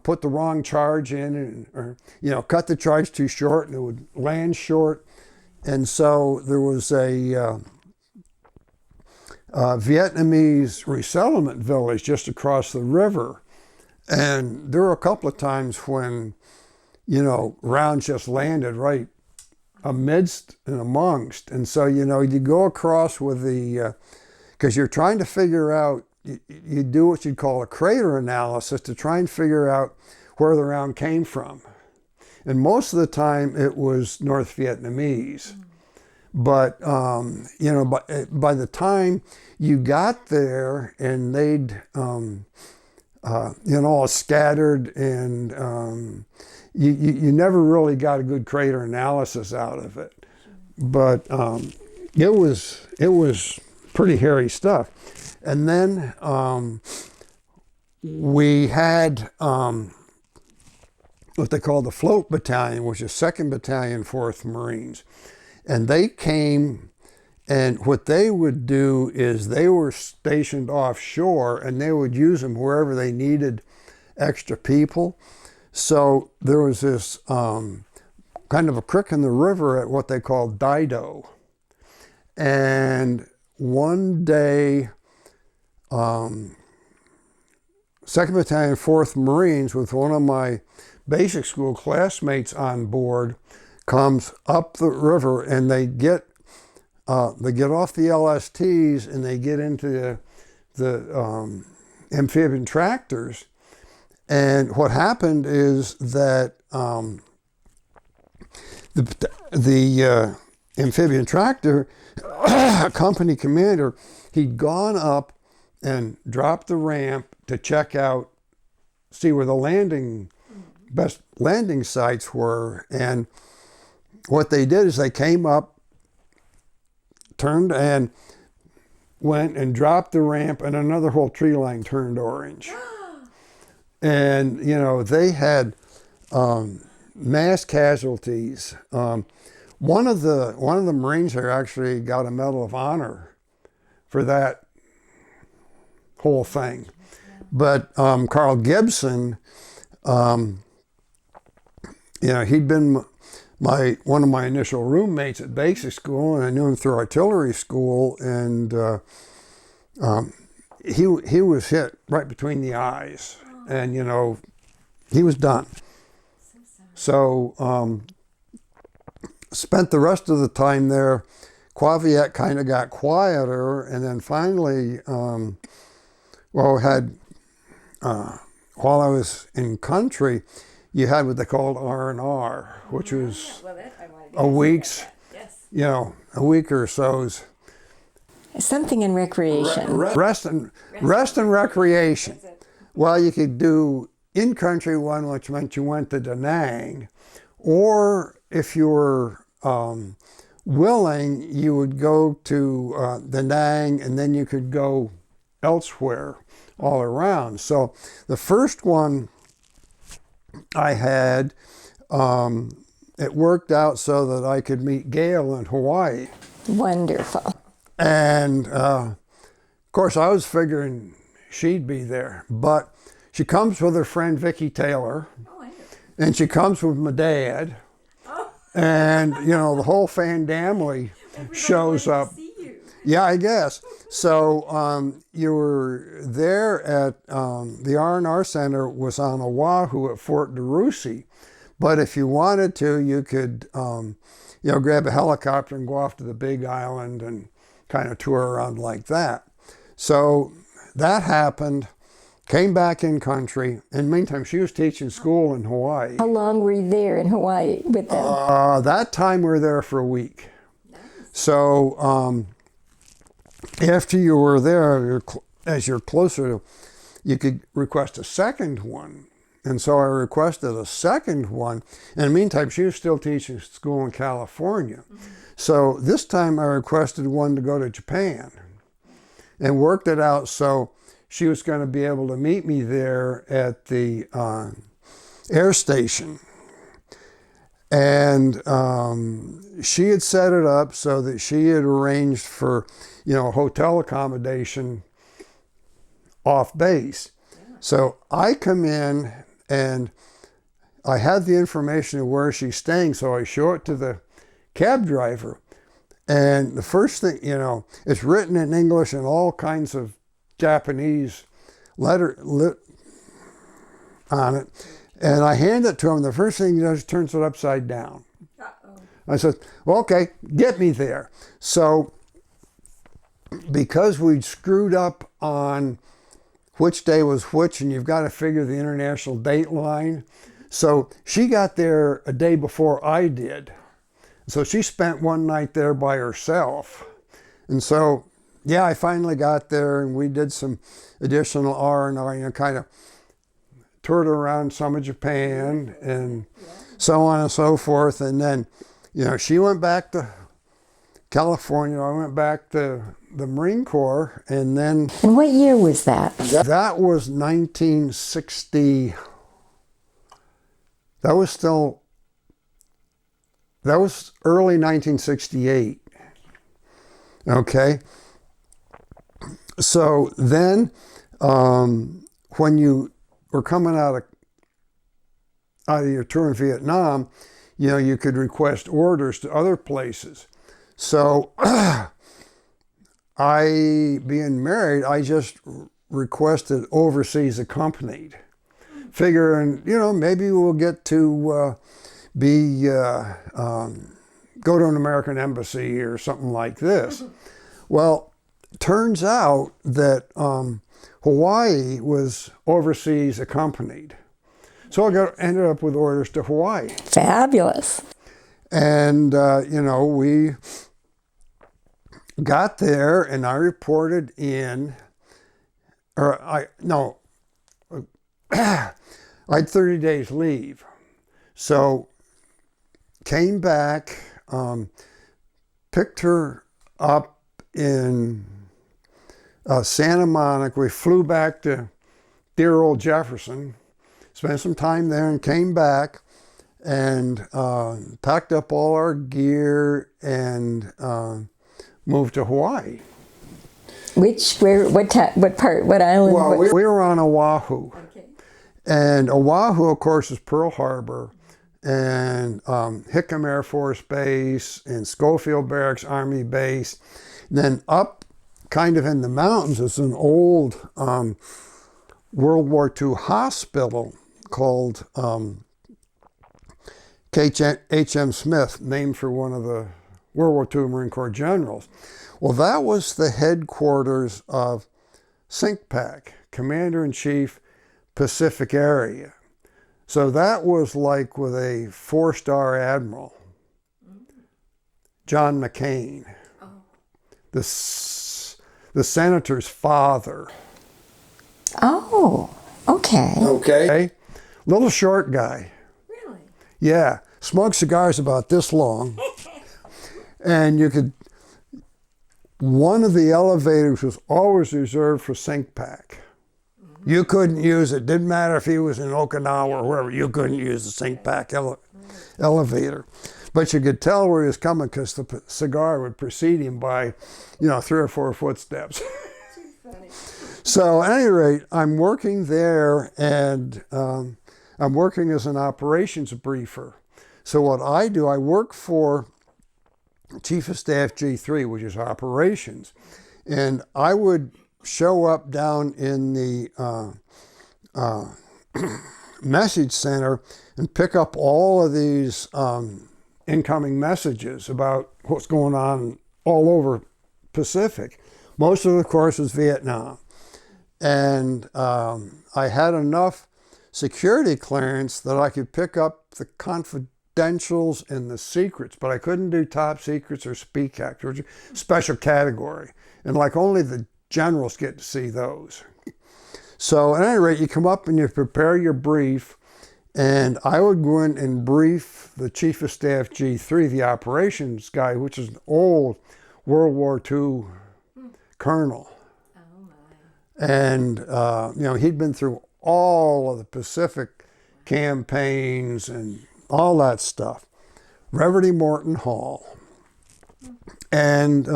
put the wrong charge in, or cut the charge too short and it would land short. And so there was a Vietnamese resettlement village just across the river. And there were a couple of times when, rounds just landed right amidst and amongst. And so, you go across with because you're trying to figure out, you do what you'd call a crater analysis to try and figure out where the round came from. And most of the time it was North Vietnamese. But, by the time you got there and they'd, all scattered, and you never really got a good crater analysis out of it. But it was pretty hairy stuff. And then we had what they call the Float Battalion, which is 2nd Battalion, 4th Marines. And they came, and what they would do is they were stationed offshore, and they would use them wherever they needed extra people. So there was this kind of a creek in the river at what they called Dido. And one day, 2nd Battalion, 4th Marines, with one of my basic school classmates on board, comes up the river, and they get off the LSTs and they get into the amphibian tractors. And what happened is that the amphibian tractor company commander, he'd gone up and dropped the ramp to check out, see where the best landing sites were. And what they did is they came up, turned, and went and dropped the ramp, and another whole tree line turned orange. And, you know, they had mass casualties. One of the Marines there actually got a Medal of Honor for that whole thing. But Carl Gibson, you know, he'd been one of my initial roommates at basic school, and I knew him through artillery school, and he was hit right between the eyes, and, you know, he was done. So spent the rest of the time there. Quaviet kind of got quieter, and then finally, while I was in country, you had what they called R&R, which was a week's, you know, a week or so's. Something in recreation. Rest and recreation. Well, you could do in-country one, which meant you went to Da Nang, or if you were willing, you would go to Da Nang, and then you could go elsewhere all around. So the first one I had, it worked out so that I could meet Gail in Hawaii. Wonderful. And of course, I was figuring she'd be there, but she comes with her friend Vicki Taylor, and she comes with my dad, and, you know, the whole family shows up. Yeah, I guess. So you were there at the R&R Center was on Oahu at Fort DeRussy, but if you wanted to, you could, you know, grab a helicopter and go off to the Big Island and kind of tour around like that. So that happened. Came back in country. In the meantime, she was teaching school in Hawaii. How long were you there in Hawaii with them? That time we were there for a week. Nice. So after you were there, as you're closer to, you could request a second one. And so I requested a second one. In the meantime, she was still teaching school in California. Mm-hmm. So this time I requested one to go to Japan, and worked it out so she was going to be able to meet me there at the air station. And she had set it up so that she had arranged for, you know, hotel accommodation off base. Yeah. So I come in and I had the information of where she's staying, so I show it to the cab driver. And the first thing, you know, it's written in English and all kinds of Japanese letter on it. And I hand it to him. The first thing he does is turns it upside down. Uh-oh. I said, well, okay, get me there. So because we'd screwed up on which day was which, and you've got to figure the international date line. So she got there a day before I did. So she spent one night there by herself. And so, yeah, I finally got there, and we did some additional R&R, you know, kind of toured around some of Japan and so on and so forth. And then, you know, she went back to California. I went back to the Marine Corps, and then... And what year was that? That was 1960. That was early 1968. Okay. So then, when you were coming out of your tour in Vietnam, you know, you could request orders to other places. So I, being married, I just requested overseas accompanied, figuring, you know, maybe we'll get to go to an American embassy or something like this. Well, turns out that Hawaii was overseas accompanied. So I ended up with orders to Hawaii. Fabulous. And, you know, we got there, and I reported in, I had 30 days leave. So came back, picked her up in Santa Monica. We flew back to dear old Jefferson, spent some time there and came back and packed up all our gear and moved to Hawaii. What part, what island? Well, we were on Oahu. Okay. And Oahu, of course, is Pearl Harbor, and Hickam Air Force Base, and Schofield Barracks Army Base. And then up kind of in the mountains is an old World War II hospital called H.M. Smith, named for one of the World War II Marine Corps generals. Well, that was the headquarters of CINCPAC, Commander-in-Chief Pacific Area. So that was like with a 4-star admiral, John McCain, the senator's father. Oh, okay. Okay. Little short guy. Really? Yeah. Smoked cigars about this long. And one of the elevators was always reserved for CINCPAC. You couldn't use it. Didn't matter if he was in Okinawa or wherever. You couldn't use the CINCPAC elevator. But you could tell where he was coming because the cigar would precede him by, 3 or 4 footsteps. So at any rate, I'm working there, and I'm working as an operations briefer. So what I do, I work for Chief of Staff G3, which is operations. And I would show up down in the message center and pick up all of these incoming messages about what's going on all over Pacific. Most of it, of course, was Vietnam. And I had enough security clearance that I could pick up the confidentials and the secrets, but I couldn't do top secrets or speak act, which is a special category. And like only the generals get to see those. So at any rate, you come up and you prepare your brief, and I would go in and brief the Chief of Staff G3, the operations guy, which is an old World War II colonel. Oh my. And, he'd been through all of the Pacific campaigns and all that stuff. Reverdy Morton Hall. And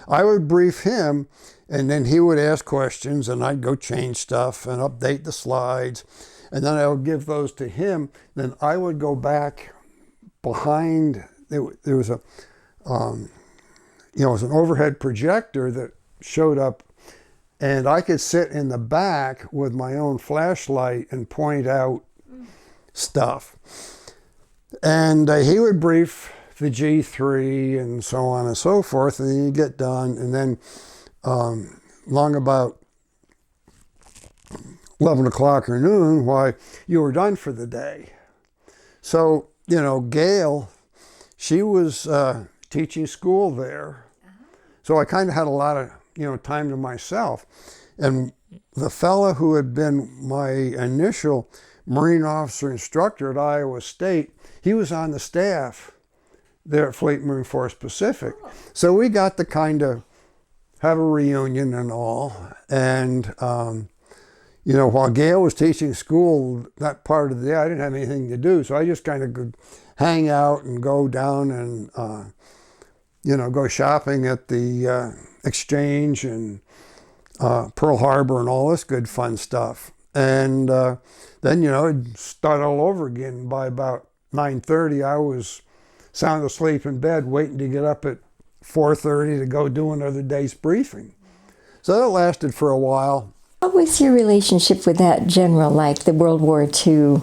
I would brief him, and then he would ask questions, and I'd go change stuff and update the slides. And then I would give those to him. Then I would go back behind. There was a, it was an overhead projector that showed up, and I could sit in the back with my own flashlight and point out stuff. And he would brief the G3 and so on and so forth, and then you get done, and then long about 11 o'clock or noon, why, you were done for the day. So, Gail, she was teaching school there. So I kind of had a lot of, time to myself. And the fellow who had been my initial Marine officer instructor at Iowa State, he was on the staff there at Fleet Marine Force Pacific. So we got to kind of have a reunion and all. And, while Gail was teaching school that part of the day, I didn't have anything to do. So I just kind of could hang out and go down and, go shopping at the Exchange and Pearl Harbor and all this good fun stuff. And then, it'd start all over again. By about 9:30, I was sound asleep in bed, waiting to get up at 4:30 to go do another day's briefing. So that lasted for a while. What was your relationship with that general, like the World War II?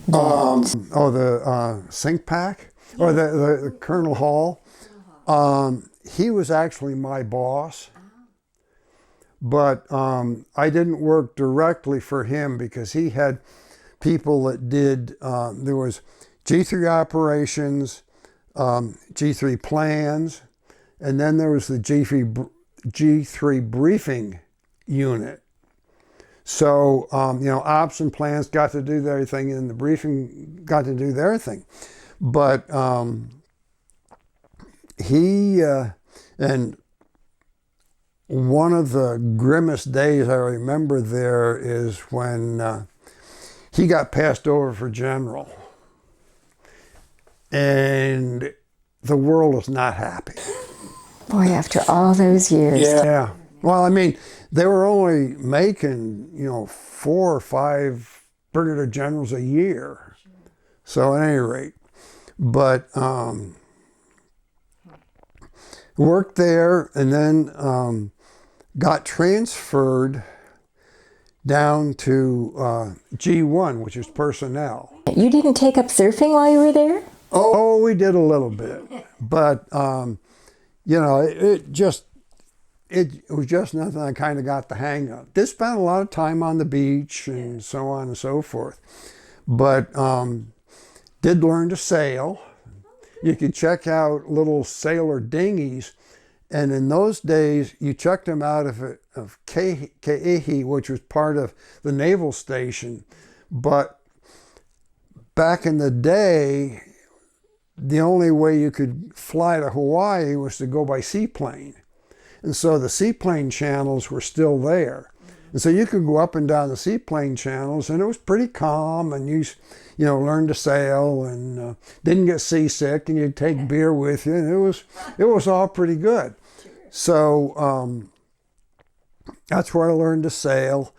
The CINCPAC? Or the Colonel Hall? He was actually my boss. But I didn't work directly for him because he had people that did, there was G3 operations, G3 plans, and then there was the G3 briefing unit. So, ops and plans got to do their thing, and the briefing got to do their thing. But he, and one of the grimmest days I remember there is when he got passed over for general. And the world was not happy. Boy, after all those years. Yeah. Well, I mean, they were only making, 4 or 5 brigadier generals a year. So at any rate, but worked there and then got transferred down to G1, which is personnel. You didn't take up surfing while you were there? Oh, we did a little bit, but it was just nothing I kind of got the hang of. Did spend a lot of time on the beach and so on and so forth, but did learn to sail. You could check out little sailor dinghies, and in those days you checked them out of Ke'ihi, which was part of the naval station, but back in the day, the only way you could fly to Hawaii was to go by seaplane. And so the seaplane channels were still there. And so you could go up and down the seaplane channels, and it was pretty calm, and you learned to sail and didn't get seasick, and you'd take beer with you, and it was all pretty good. So that's where I learned to sail.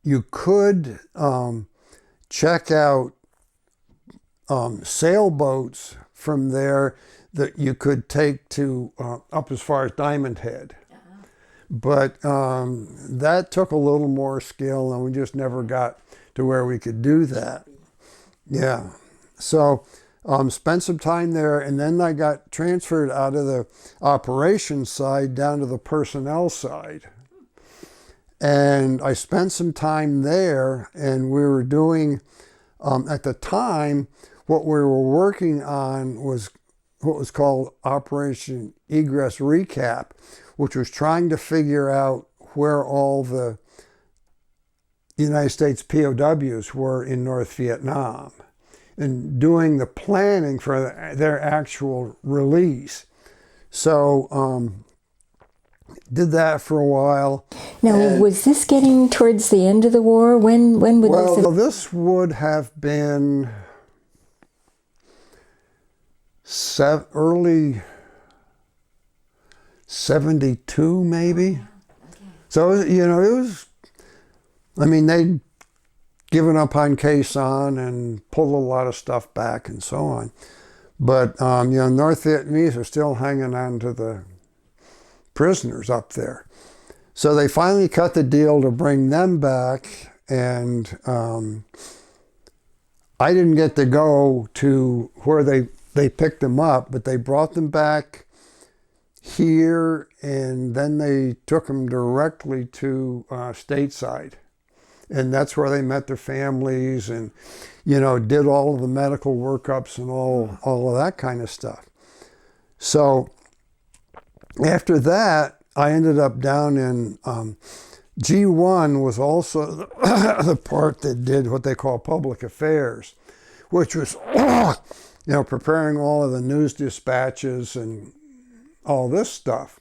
You could check out sailboats from there that you could take to up as far as Diamond Head. But that took a little more skill, and we just never got to where we could do that. Yeah. So spent some time there, and then I got transferred out of the operations side down to the personnel side. And I spent some time there, and we were doing, at the time, what we were working on was what was called Operation Egress Recap, which was trying to figure out where all the United States POWs were in North Vietnam and doing the planning for their actual release. So did that for a while. Now, was this getting towards the end of the war? When would this have... Well, this would have been early 72, maybe. Okay. So, it was, they'd given up on Quezon and pulled a lot of stuff back and so on. But, North Vietnamese are still hanging on to the prisoners up there. So they finally cut the deal to bring them back, and I didn't get to go to where they picked them up, but they brought them back here, and then they took them directly to stateside. And that's where they met their families and, did all of the medical workups and all of that kind of stuff. So after that, I ended up down in G1 was also the part that did what they call public affairs, which was, preparing all of the news dispatches and all this stuff.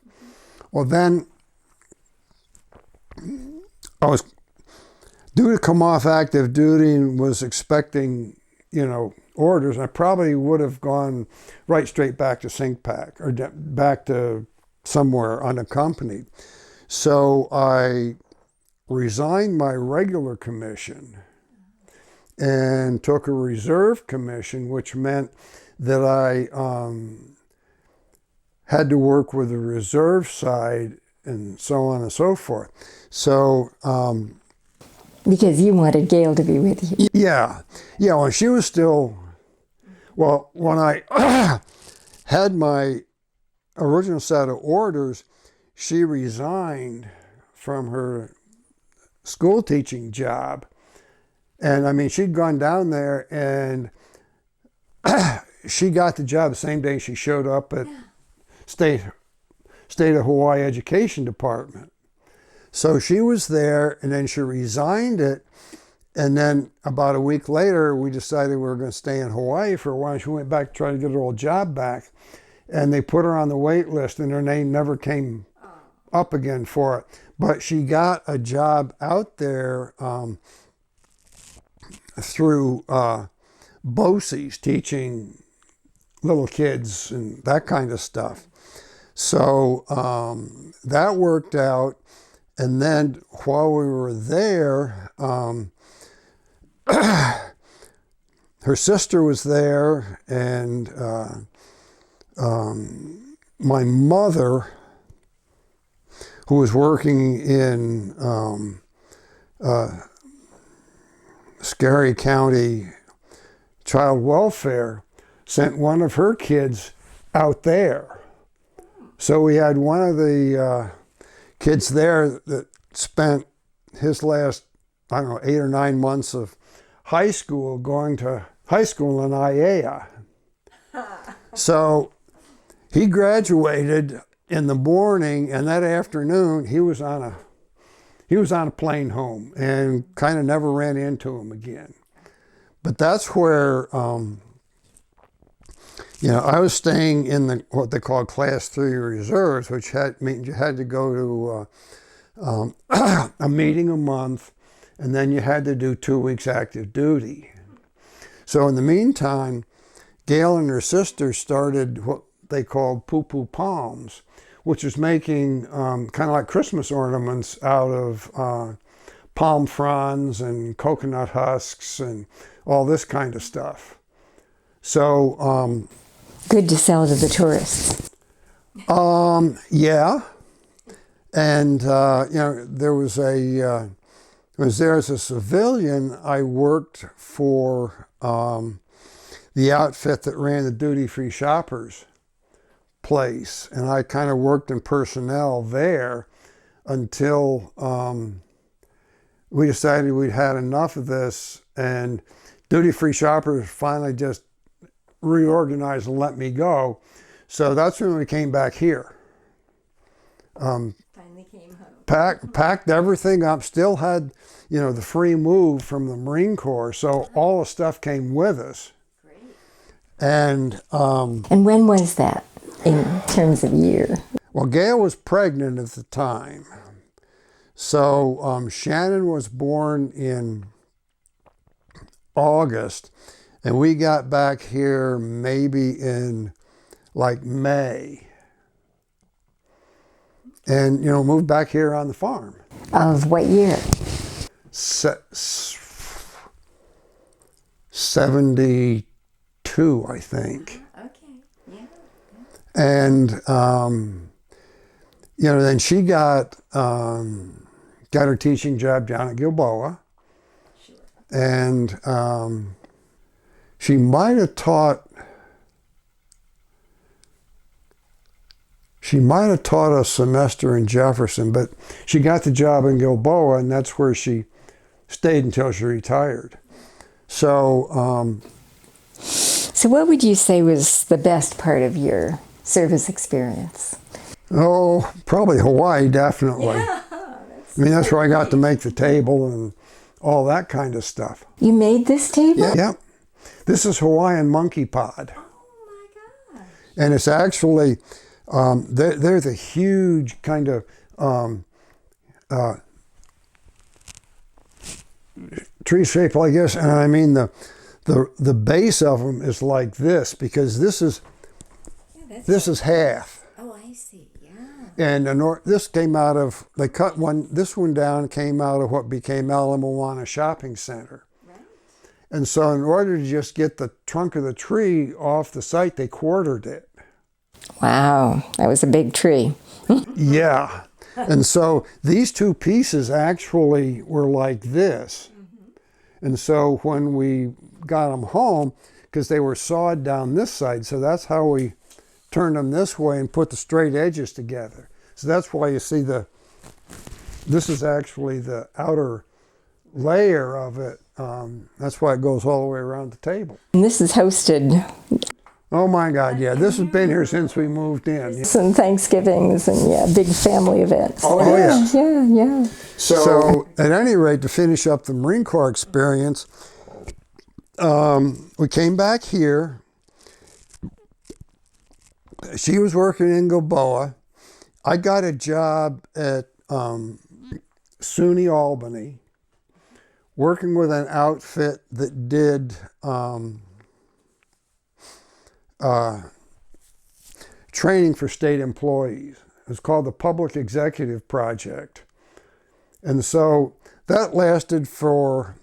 Well, then I was due to come off active duty and was expecting, orders. I probably would have gone right straight back to SINCPAC or back to somewhere unaccompanied. So I resigned my regular commission and took a reserve commission, which meant that I had to work with the reserve side and so on and so forth. So because you wanted Gail to be with you. Yeah. Well, she was still, when I had my original set of orders, she resigned from her school teaching job. And she'd gone down there, and she got the job the same day she showed up at State of Hawaii Education Department. So she was there, and then she resigned it. And then about a week later, we decided we were going to stay in Hawaii for a while. She went back to try to get her old job back. and they put her on the wait list, and her name never came up again for it. But she got a job out there through BOCES, teaching little kids and that kind of stuff. So that worked out. And then while we were there, her sister was there, and my mother, who was working in Scary County Child Welfare, sent one of her kids out there. So we had one of the kids there that spent his last, I don't know, 8 or 9 months of high school going to high school in IAEA. So he graduated in the morning, and that afternoon he was on a plane home, and kind of never ran into him again. But that's where I was staying in what they call Class 3 reserves, which means you had to go to a meeting a month, and then you had to do 2 weeks active duty. So in the meantime, Gail and her sister started what they called poo-poo palms, which is making kind of like Christmas ornaments out of palm fronds and coconut husks and all this kind of stuff. So good to sell to the tourists. Yeah, and there was I was there as a civilian. I worked for the outfit that ran the duty-free shoppers place, and I kind of worked in personnel there until we decided we'd had enough of this, and duty-free shoppers finally just reorganized and let me go. So that's when we came back here. Finally came home. Packed everything up, still had, the free move from the Marine Corps, so all the stuff came with us. Great. And when was that in terms of year? Well, Gail was pregnant at the time. So Shannon was born in August, and we got back here maybe in like May. And, moved back here on the farm. Of what year? 72, I think. Okay, yeah. And, then she got her teaching job down at Gilboa. Sure. And she might have taught a semester in Jefferson, but she got the job in Gilboa, and that's where she stayed until she retired. So what would you say was the best part of your service experience? Oh, probably Hawaii, definitely. Yeah, that's where I got to make the table and all that kind of stuff. You made this table? Yeah. This is Hawaiian monkey pod. Oh my gosh. And it's actually, they're the huge kind of tree shape like this. And I mean, the base of them is like this, because this is half. Oh, I see, yeah. And this came out of, this one down came out of what became Ala Moana Shopping Center. Right. And so in order to just get the trunk of the tree off the site, they quartered it. Wow, that was a big tree. Yeah. And so these two pieces actually were like this. Mm-hmm. And so when we got them home, because they were sawed down this side, so that's how we turned them this way and put the straight edges together. So that's why you see this is actually the outer layer of it. That's why it goes all the way around the table. And this is hosted. Oh my God, yeah. This has been here since we moved in. Some Thanksgivings and big family events. Oh yeah. Yeah. So at any rate, to finish up the Marine Corps experience, we came back here. she was working in Gilboa. I got a job at SUNY Albany, working with an outfit that did training for state employees. It was called the Public Executive Project. And so that lasted for,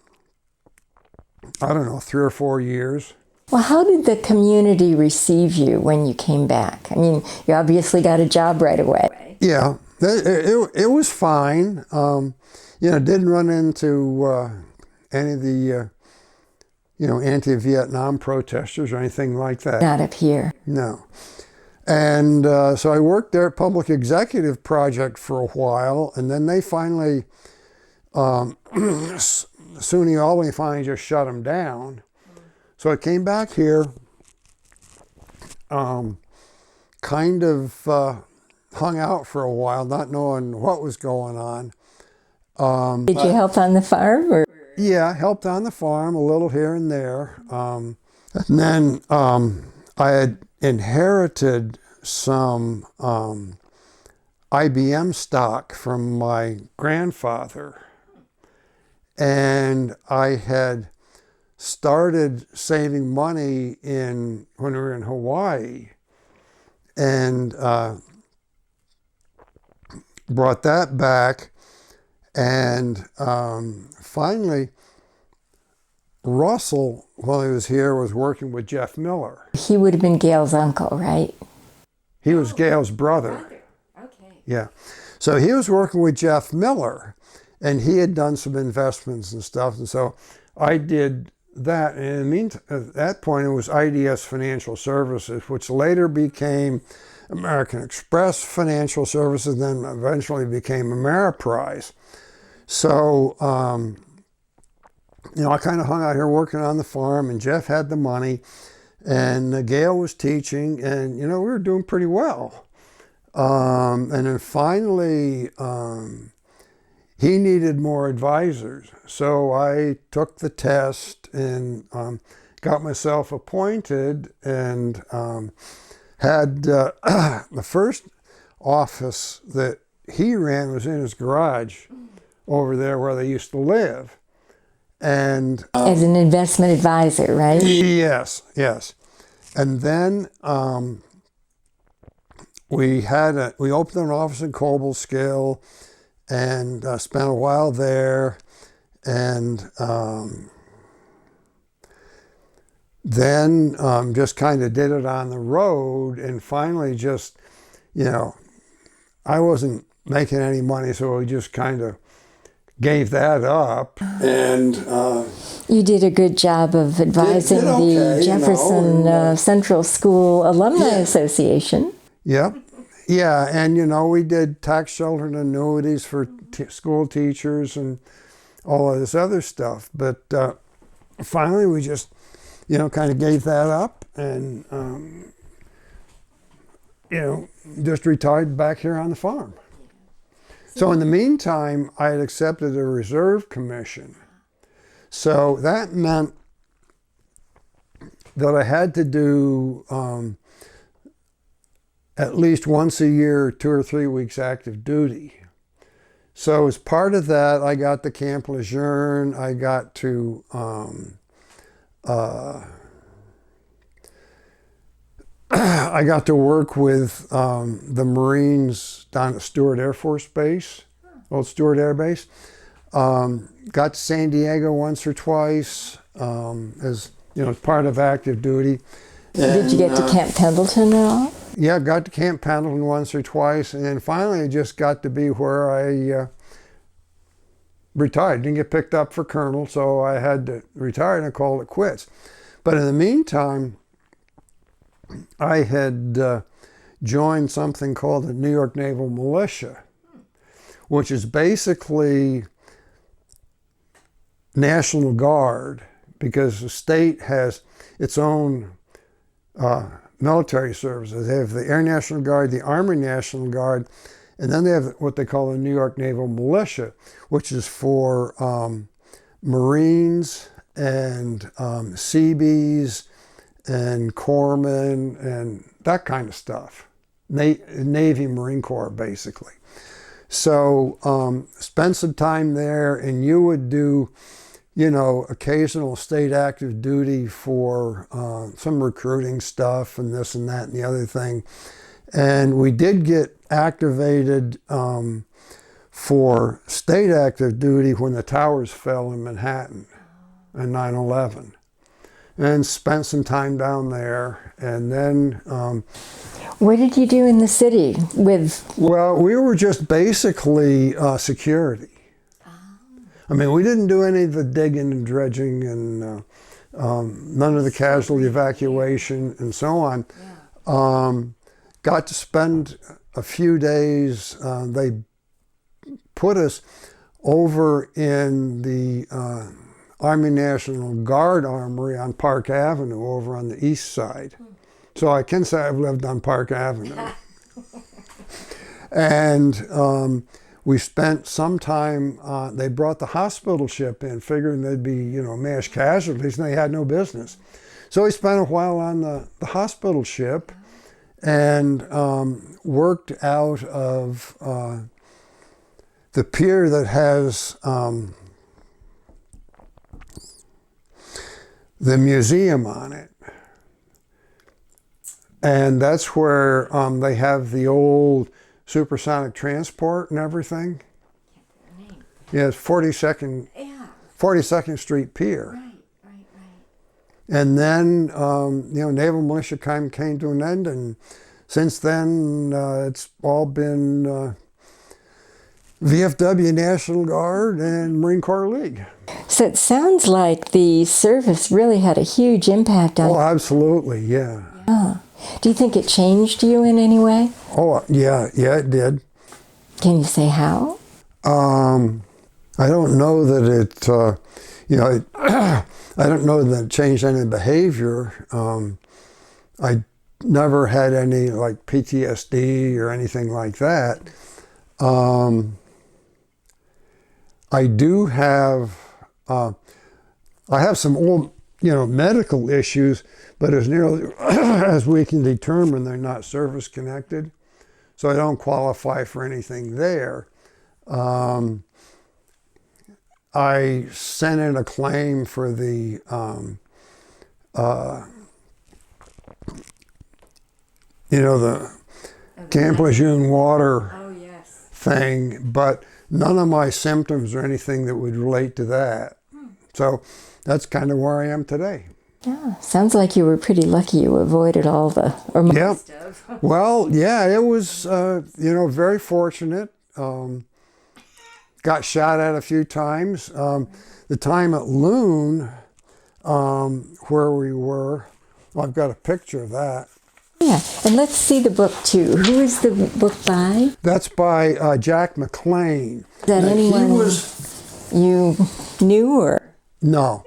I don't know, 3 or 4 years. Well, how did the community receive you when you came back? I mean, you obviously got a job right away. Yeah, it was fine. Didn't run into any of the, anti-Vietnam protesters or anything like that. Not up here. No. And so I worked there at Public Executive Project for a while, and then they finally, SUNY Albany finally just shut them down. So I came back here, kind of hung out for a while, not knowing what was going on. Did you help on the farm? Or? Yeah, helped on the farm a little here and there. And then I had inherited some IBM stock from my grandfather. And I had started saving money when we were in Hawaii, and brought that back. And finally, Russell, while he was here, was working with Jeff Miller. He would have been Gail's uncle, right? He was Gail's brother. Okay. Yeah. So he was working with Jeff Miller, and he had done some investments and stuff. And so I did that. And in the meantime, at that point, it was IDS Financial Services, which later became American Express Financial Services, then eventually became Ameriprise. So, I kind of hung out here working on the farm, and Jeff had the money, and Gail was teaching, and, we were doing pretty well. And then finally, he needed more advisors. So I took the test and got myself appointed, and had the first office that he ran was in his garage over there where they used to live. And as an investment advisor, right? Yes. And then we opened an office in Cobleskill, and spent a while there, and then just kind of did it on the road, and finally just, I wasn't making any money, so we just kind of gave that up. And you did a good job of advising the Jefferson Central School Alumni Association. Yep. Yeah, and we did tax sheltered annuities for school teachers and all of this other stuff. But finally we just, kind of gave that up, and, just retired back here on the farm. So in the meantime, I had accepted a reserve commission. So that meant that I had to do at least once a year, 2 or 3 weeks active duty. So as part of that, I got to Camp Lejeune. I got to I got to work with the Marines down at Stewart Air Force Base, old Stewart Air Base. Got to San Diego once or twice as part of active duty. Did you get to Camp Pendleton at all? Yeah, got to Camp Pendleton once or twice, and then finally it just got to be where I retired. Didn't get picked up for colonel, so I had to retire, and I called it quits. But in the meantime, I had joined something called the New York Naval Militia, which is basically National Guard, because the state has its own military services. They have the Air National Guard, the Army National Guard, and then they have what they call the New York Naval Militia, which is for Marines and Seabees and corpsmen and that kind of stuff. Navy, Marine Corps, basically. So spent some time there, and you would do, occasional state active duty for some recruiting stuff and this and that and the other thing. And we did get activated for state active duty when the towers fell in Manhattan in 9/11. And spent some time down there. And then... what did you do in the city with... Well, we were just basically security. I mean, we didn't do any of the digging and dredging and none of the casualty evacuation and so on. Got to spend a few days. They put us over in the Army National Guard Armory on Park Avenue over on the east side. So I can say I've lived on Park Avenue. And we spent some time, they brought the hospital ship in, figuring there'd be, mass casualties, and they had no business. So we spent a while on the hospital ship and worked out of the pier that has the museum on it. And that's where they have the old supersonic transport and everything. Yeah, it's 42nd Street Pier. Right. And then, Naval Militia came to an end, and since then, it's all been VFW, National Guard, and Marine Corps League. So it sounds like the service really had a huge impact on... Oh, absolutely, yeah. Do you think it changed you in any way? Oh, yeah, it did. Can you say how? I don't know that it, I don't know that it changed any behavior. I never had any like PTSD or anything like that. I do have, I have some old, medical issues, but as nearly as we can determine, they're not service connected. So I don't qualify for anything there. I sent in a claim for the the Camp Lejeune water thing, but none of my symptoms or anything that would relate to that. So that's kind of where I am today. Yeah, sounds like you were pretty lucky you avoided all the, or most of. Well, yeah, it was, very fortunate. Got shot at a few times. The time at Loon, where we were, I've got a picture of that. Yeah, and let's see the book too. Who is the book by? That's by Jack McLean. Is that anyone you knew or? No.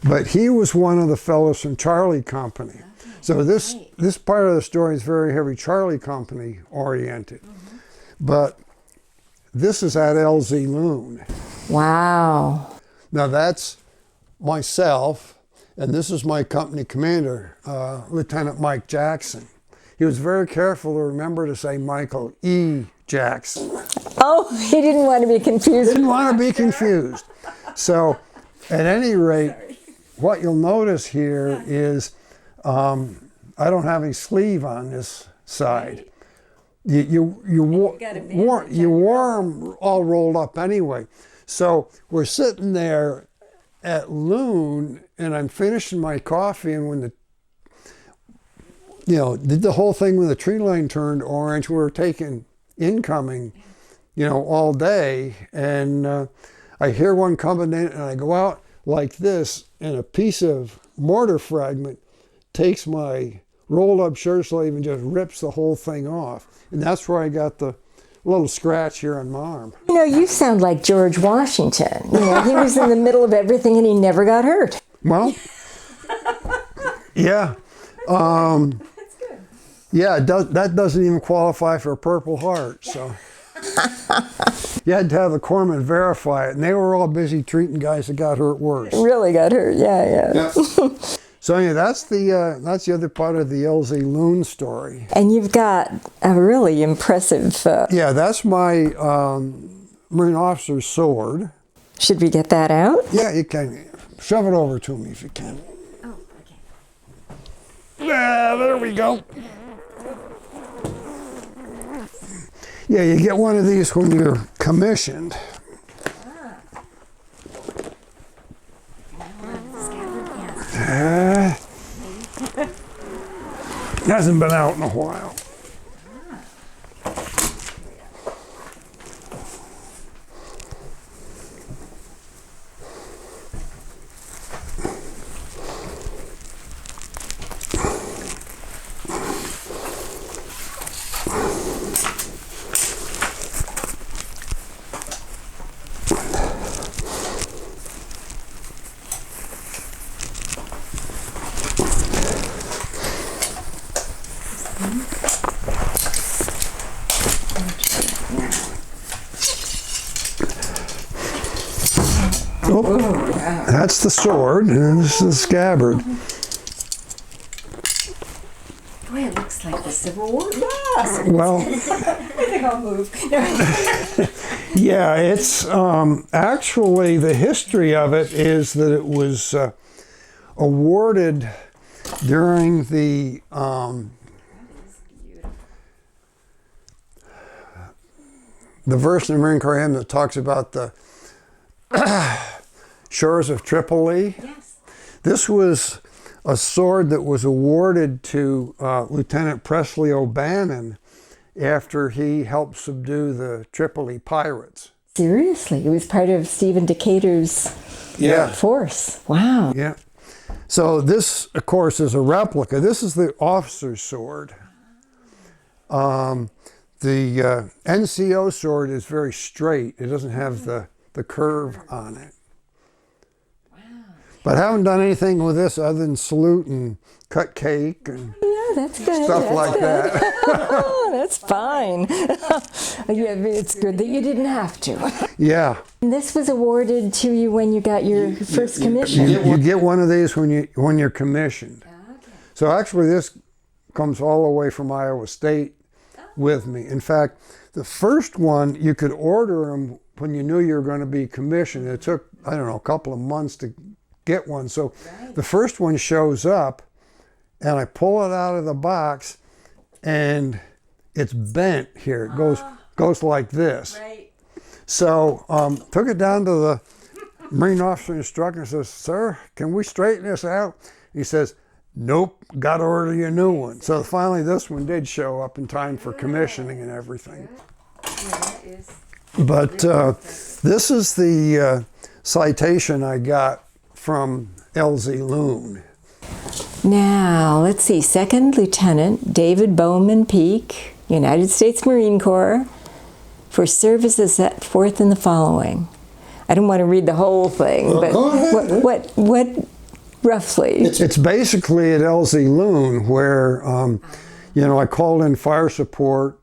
But he was one of the fellows from Charlie Company. Okay, so this part of the story is very heavy Charlie Company oriented. Mm-hmm. But this is at LZ Loon. Wow. Now that's myself, and this is my company commander, Lieutenant Mike Jackson. He was very careful to remember to say Michael E. Jackson. Oh, he didn't want to be confused. Didn't want to be confused. So at any rate, what you'll notice here is I don't have any sleeve on this side. You wore them all rolled up anyway. So we're sitting there at Loon, and I'm finishing my coffee, and when did the whole thing when the tree line turned orange, we were taking incoming, all day, and I hear one coming in, and I go out like this, and a piece of mortar fragment takes my rolled up shirt sleeve and just rips the whole thing off. And that's where I got the little scratch here on my arm. You sound like George Washington. He was in the middle of everything and he never got hurt. Well, yeah. That's good. Yeah, that doesn't even qualify for a Purple Heart, so. you had to have the corpsman verify it, and they were all busy treating guys that got hurt worse. Really got hurt, yeah. So anyway, that's the other part of the LZ Loon story. And you've got a really impressive... Yeah, that's my Marine officer's sword. Should we get that out? Yeah, you can. Shove it over to me if you can. Oh, okay. Yeah, there we go. Yeah, you get one of these when you're commissioned. Hasn't been out in a while. Oh, that's the sword, and this is the scabbard. Boy, it looks like the Civil War. Well, I think I'll move. yeah, it's actually the history of it is that it was awarded during the verse in the Marine Corps hymn that talks about the shores of Tripoli. Yes. This was a sword that was awarded to Lieutenant Presley O'Bannon after he helped subdue the Tripoli pirates. Seriously, it was part of Stephen Decatur's force. Wow. Yeah. So this, of course, is a replica. This is the officer's sword. The NCO sword is very straight. It doesn't have the curve on it. Wow. But I haven't done anything with this other than salute and cut cake and That's good. stuff like that. Oh, that's fine. Yeah, it's good that you didn't have to. Yeah. And this was awarded to you when you got your first commission. You get one of these when you're commissioned. Okay. So actually this comes all the way from Iowa State with me. In fact, the first one, you could order them when you knew you were going to be commissioned. It took, I don't know, a couple of months to get one. So the first one shows up, and I pull it out of the box, and it's bent here. It goes like this. Right. So took it down to the Marine officer instructor and says, "Sir, can we straighten this out?" He says, "Nope, got to order you a new one." So finally this one did show up in time for commissioning and everything. But this is the citation I got from LZ Loon. Now, let's see. Second Lieutenant David Bowman Peake, United States Marine Corps, for services set forth in the following. I don't want to read the whole thing, but what roughly? It's basically at LZ Loon where, I called in fire support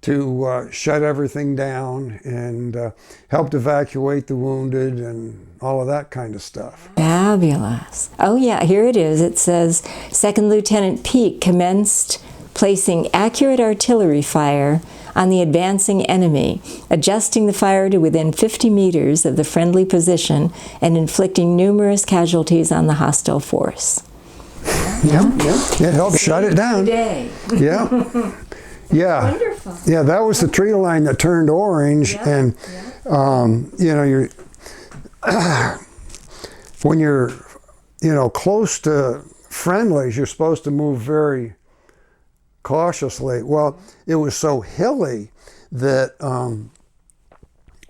to shut everything down and helped evacuate the wounded and all of that kind of stuff. Fabulous. Oh yeah, here it is. It says, Second Lieutenant Peake commenced placing accurate artillery fire on the advancing enemy, adjusting the fire to within 50 meters of the friendly position and inflicting numerous casualties on the hostile force. Yeah, it helped shut it down. Yeah. Yeah. Wonderful. Yeah, that was the tree line that turned orange, and you're when you're close to friendlies, you're supposed to move very cautiously. Well, it was so hilly that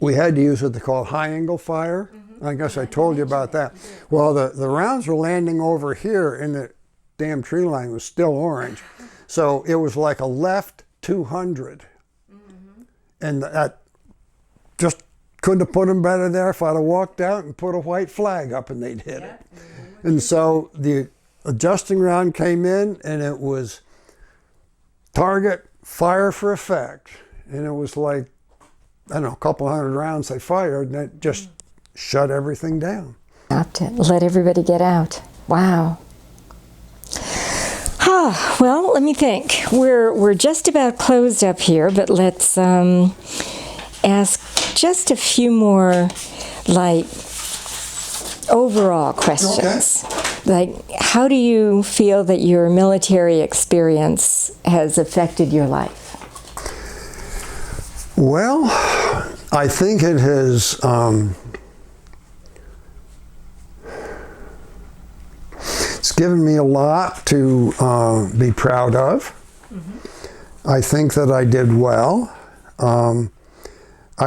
we had to use what they call high angle fire. I guess I told you about that. Well, the rounds were landing over here, and the damn tree line was still orange. So it was like a left 200. And that just couldn't have put them better there if I'd have walked out and put a white flag up and they'd hit it. And so the adjusting round came in, and it was target, fire for effect. And it was like I don't know, a couple hundred rounds they fired, and it just shut everything down. Stopped it. Let everybody get out. Wow. Well, let me think. We're just about closed up here, but let's ask just a few more, like, overall questions. Okay. Like, how do you feel that your military experience has affected your life? Well, I think it has it's given me a lot to be proud of. Mm-hmm. I think that I did well. I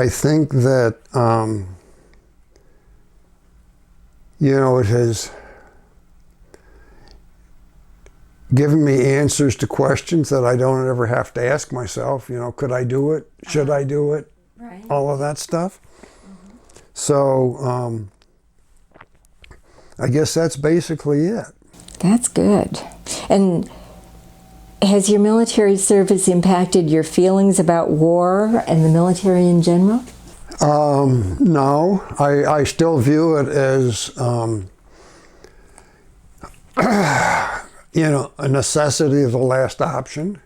think that it has given me answers to questions that I don't ever have to ask myself. Could I do it? Should I do it? Right. All of that stuff. Mm-hmm. So I guess that's basically it. That's good. And has your military service impacted your feelings about war and the military in general? No, I still view it as a necessity of the last option.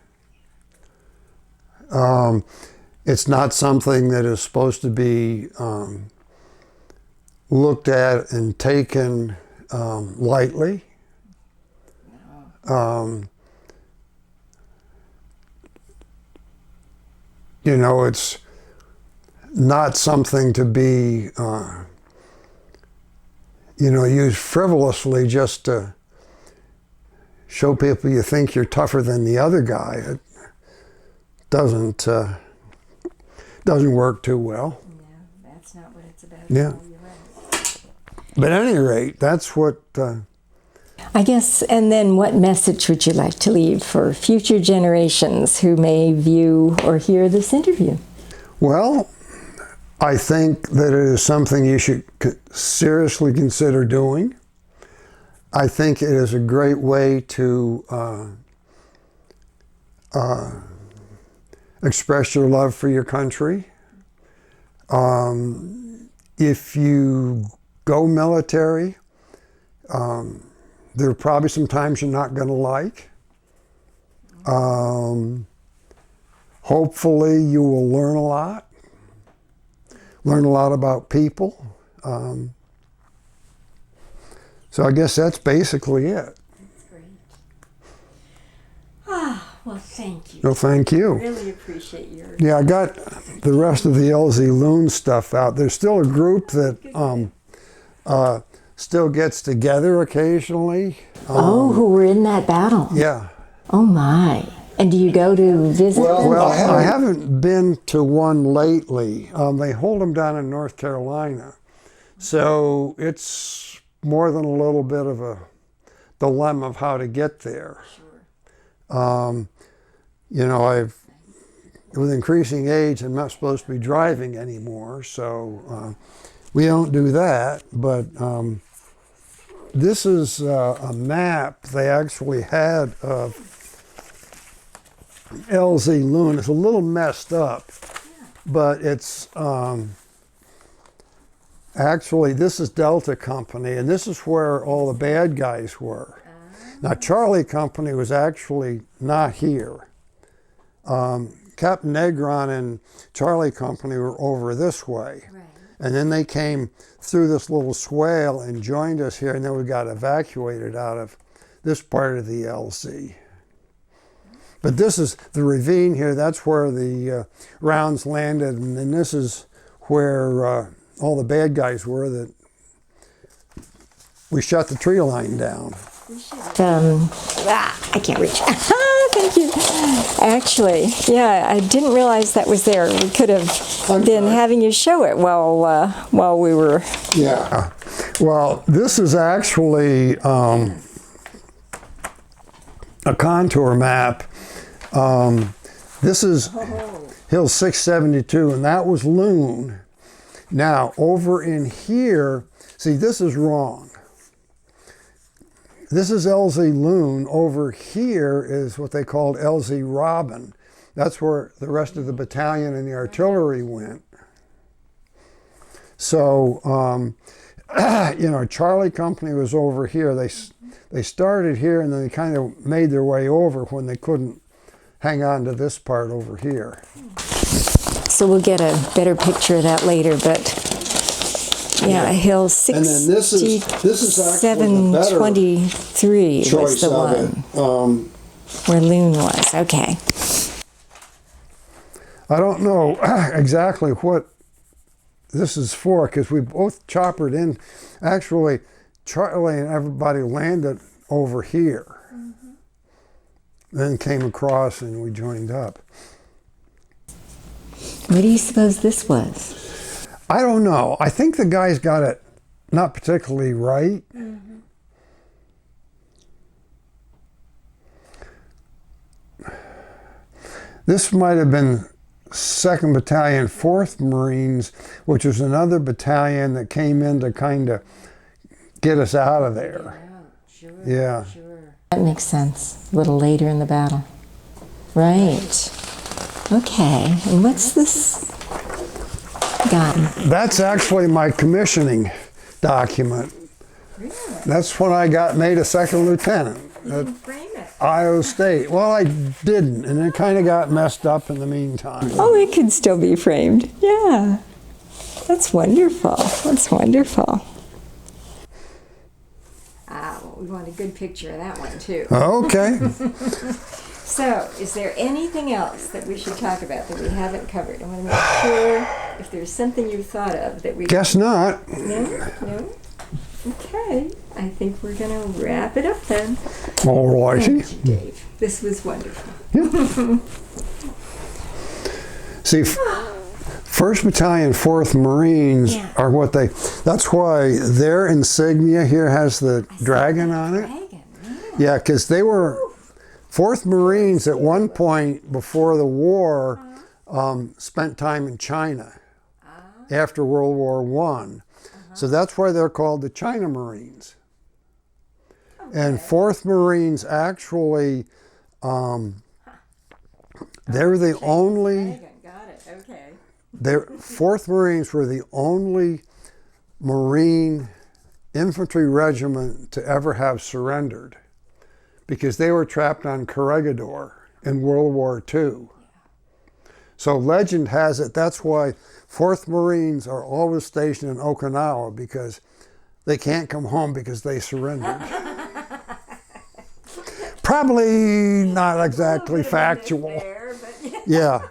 It's not something that is supposed to be looked at and taken lightly. It's not something to be used frivolously just to show people you think you're tougher than the other guy. It doesn't work too well. No, that's not what it's about. Yeah. No, you're right. But at any rate, that's what... I guess, and then what message would you like to leave for future generations who may view or hear this interview? Well, I think that it is something you should seriously consider doing. I think it is a great way to express your love for your country. If you go military, there are probably some times you're not going to like. Hopefully you will learn a lot about people. So I guess that's basically it. That's great. Well, thank you. No, thank you. Really appreciate your... Yeah, I got the rest of the LZ Loon stuff out. There's still a group that still gets together occasionally. who were in that battle? Yeah. Oh my. And do you go to visit them? Well, I haven't been to one lately. They hold them down in North Carolina. So it's more than a little bit of a dilemma of how to get there. Sure. With increasing age, I'm not supposed to be driving anymore, so we don't do that. But this is a map they actually had of LZ Loon. It's a little messed up, but it's actually, this is Delta Company, and this is where all the bad guys were. Now, Charlie Company was actually not here. Captain Negron and Charlie Company were over this way. Right. And then they came through this little swale and joined us here, and then we got evacuated out of this part of the LZ. But this is the ravine here. That's where the rounds landed, and then this is where all the bad guys were that we shut the tree line down. I can't reach. Thank you. Actually, yeah, I didn't realize that was there. We could have been having you show it while we were. Yeah. Well, this is actually a contour map. This is Hill 672, and that was Loon. Now, over in here, see, this is wrong. This is LZ Loon. Over here is what they called LZ Robin. That's where the rest of the battalion and the artillery went. So, you know, Charlie Company was over here. They started here, and then they kind of made their way over when they couldn't hang on to this part over here. So we'll get a better picture of that later, but yeah, Hill And then this is actually the better 723 was choice the of one it. where Loon was. Okay. I don't know exactly what this is for, because we both choppered in. Actually, Charlie and everybody landed over here, then came across and we joined up. What do you suppose this was? I don't know. I think the guys got it not particularly right. This might have been 2nd Battalion, 4th Marines, which was another battalion that came in to kind of get us out of there. Yeah. That makes sense. A little later in the battle. Right. Okay. And what's this gun? That's actually my commissioning document. Really? That's when I got made a second lieutenant at Iowa State. Well, I didn't, and it kind of got messed up in the meantime. Oh, it can still be framed. Yeah. That's wonderful. That's wonderful. Well, we want a good picture of that one, too. Okay. So, is there anything else that we should talk about that we haven't covered? I want to make sure if there's something you thought of that we... Guess not. No? No? Okay. I think we're going to wrap it up then. All righty. Thank you, Dave. This was wonderful. See, 1st Battalion, 4th Marines are what they... That's why their insignia here has the dragon on it. Yeah, because they were... 4th Marines at one point before the war spent time in China after World War I. So that's why they're called the China Marines. And 4th Marines actually, they're the only... Got it. Okay. 4th Marines were the only Marine infantry regiment to ever have surrendered, because they were trapped on Corregidor in World War II. So legend has it that's why 4th Marines are always stationed in Okinawa, because they can't come home because they surrendered. Probably not exactly factual. There, but Yeah.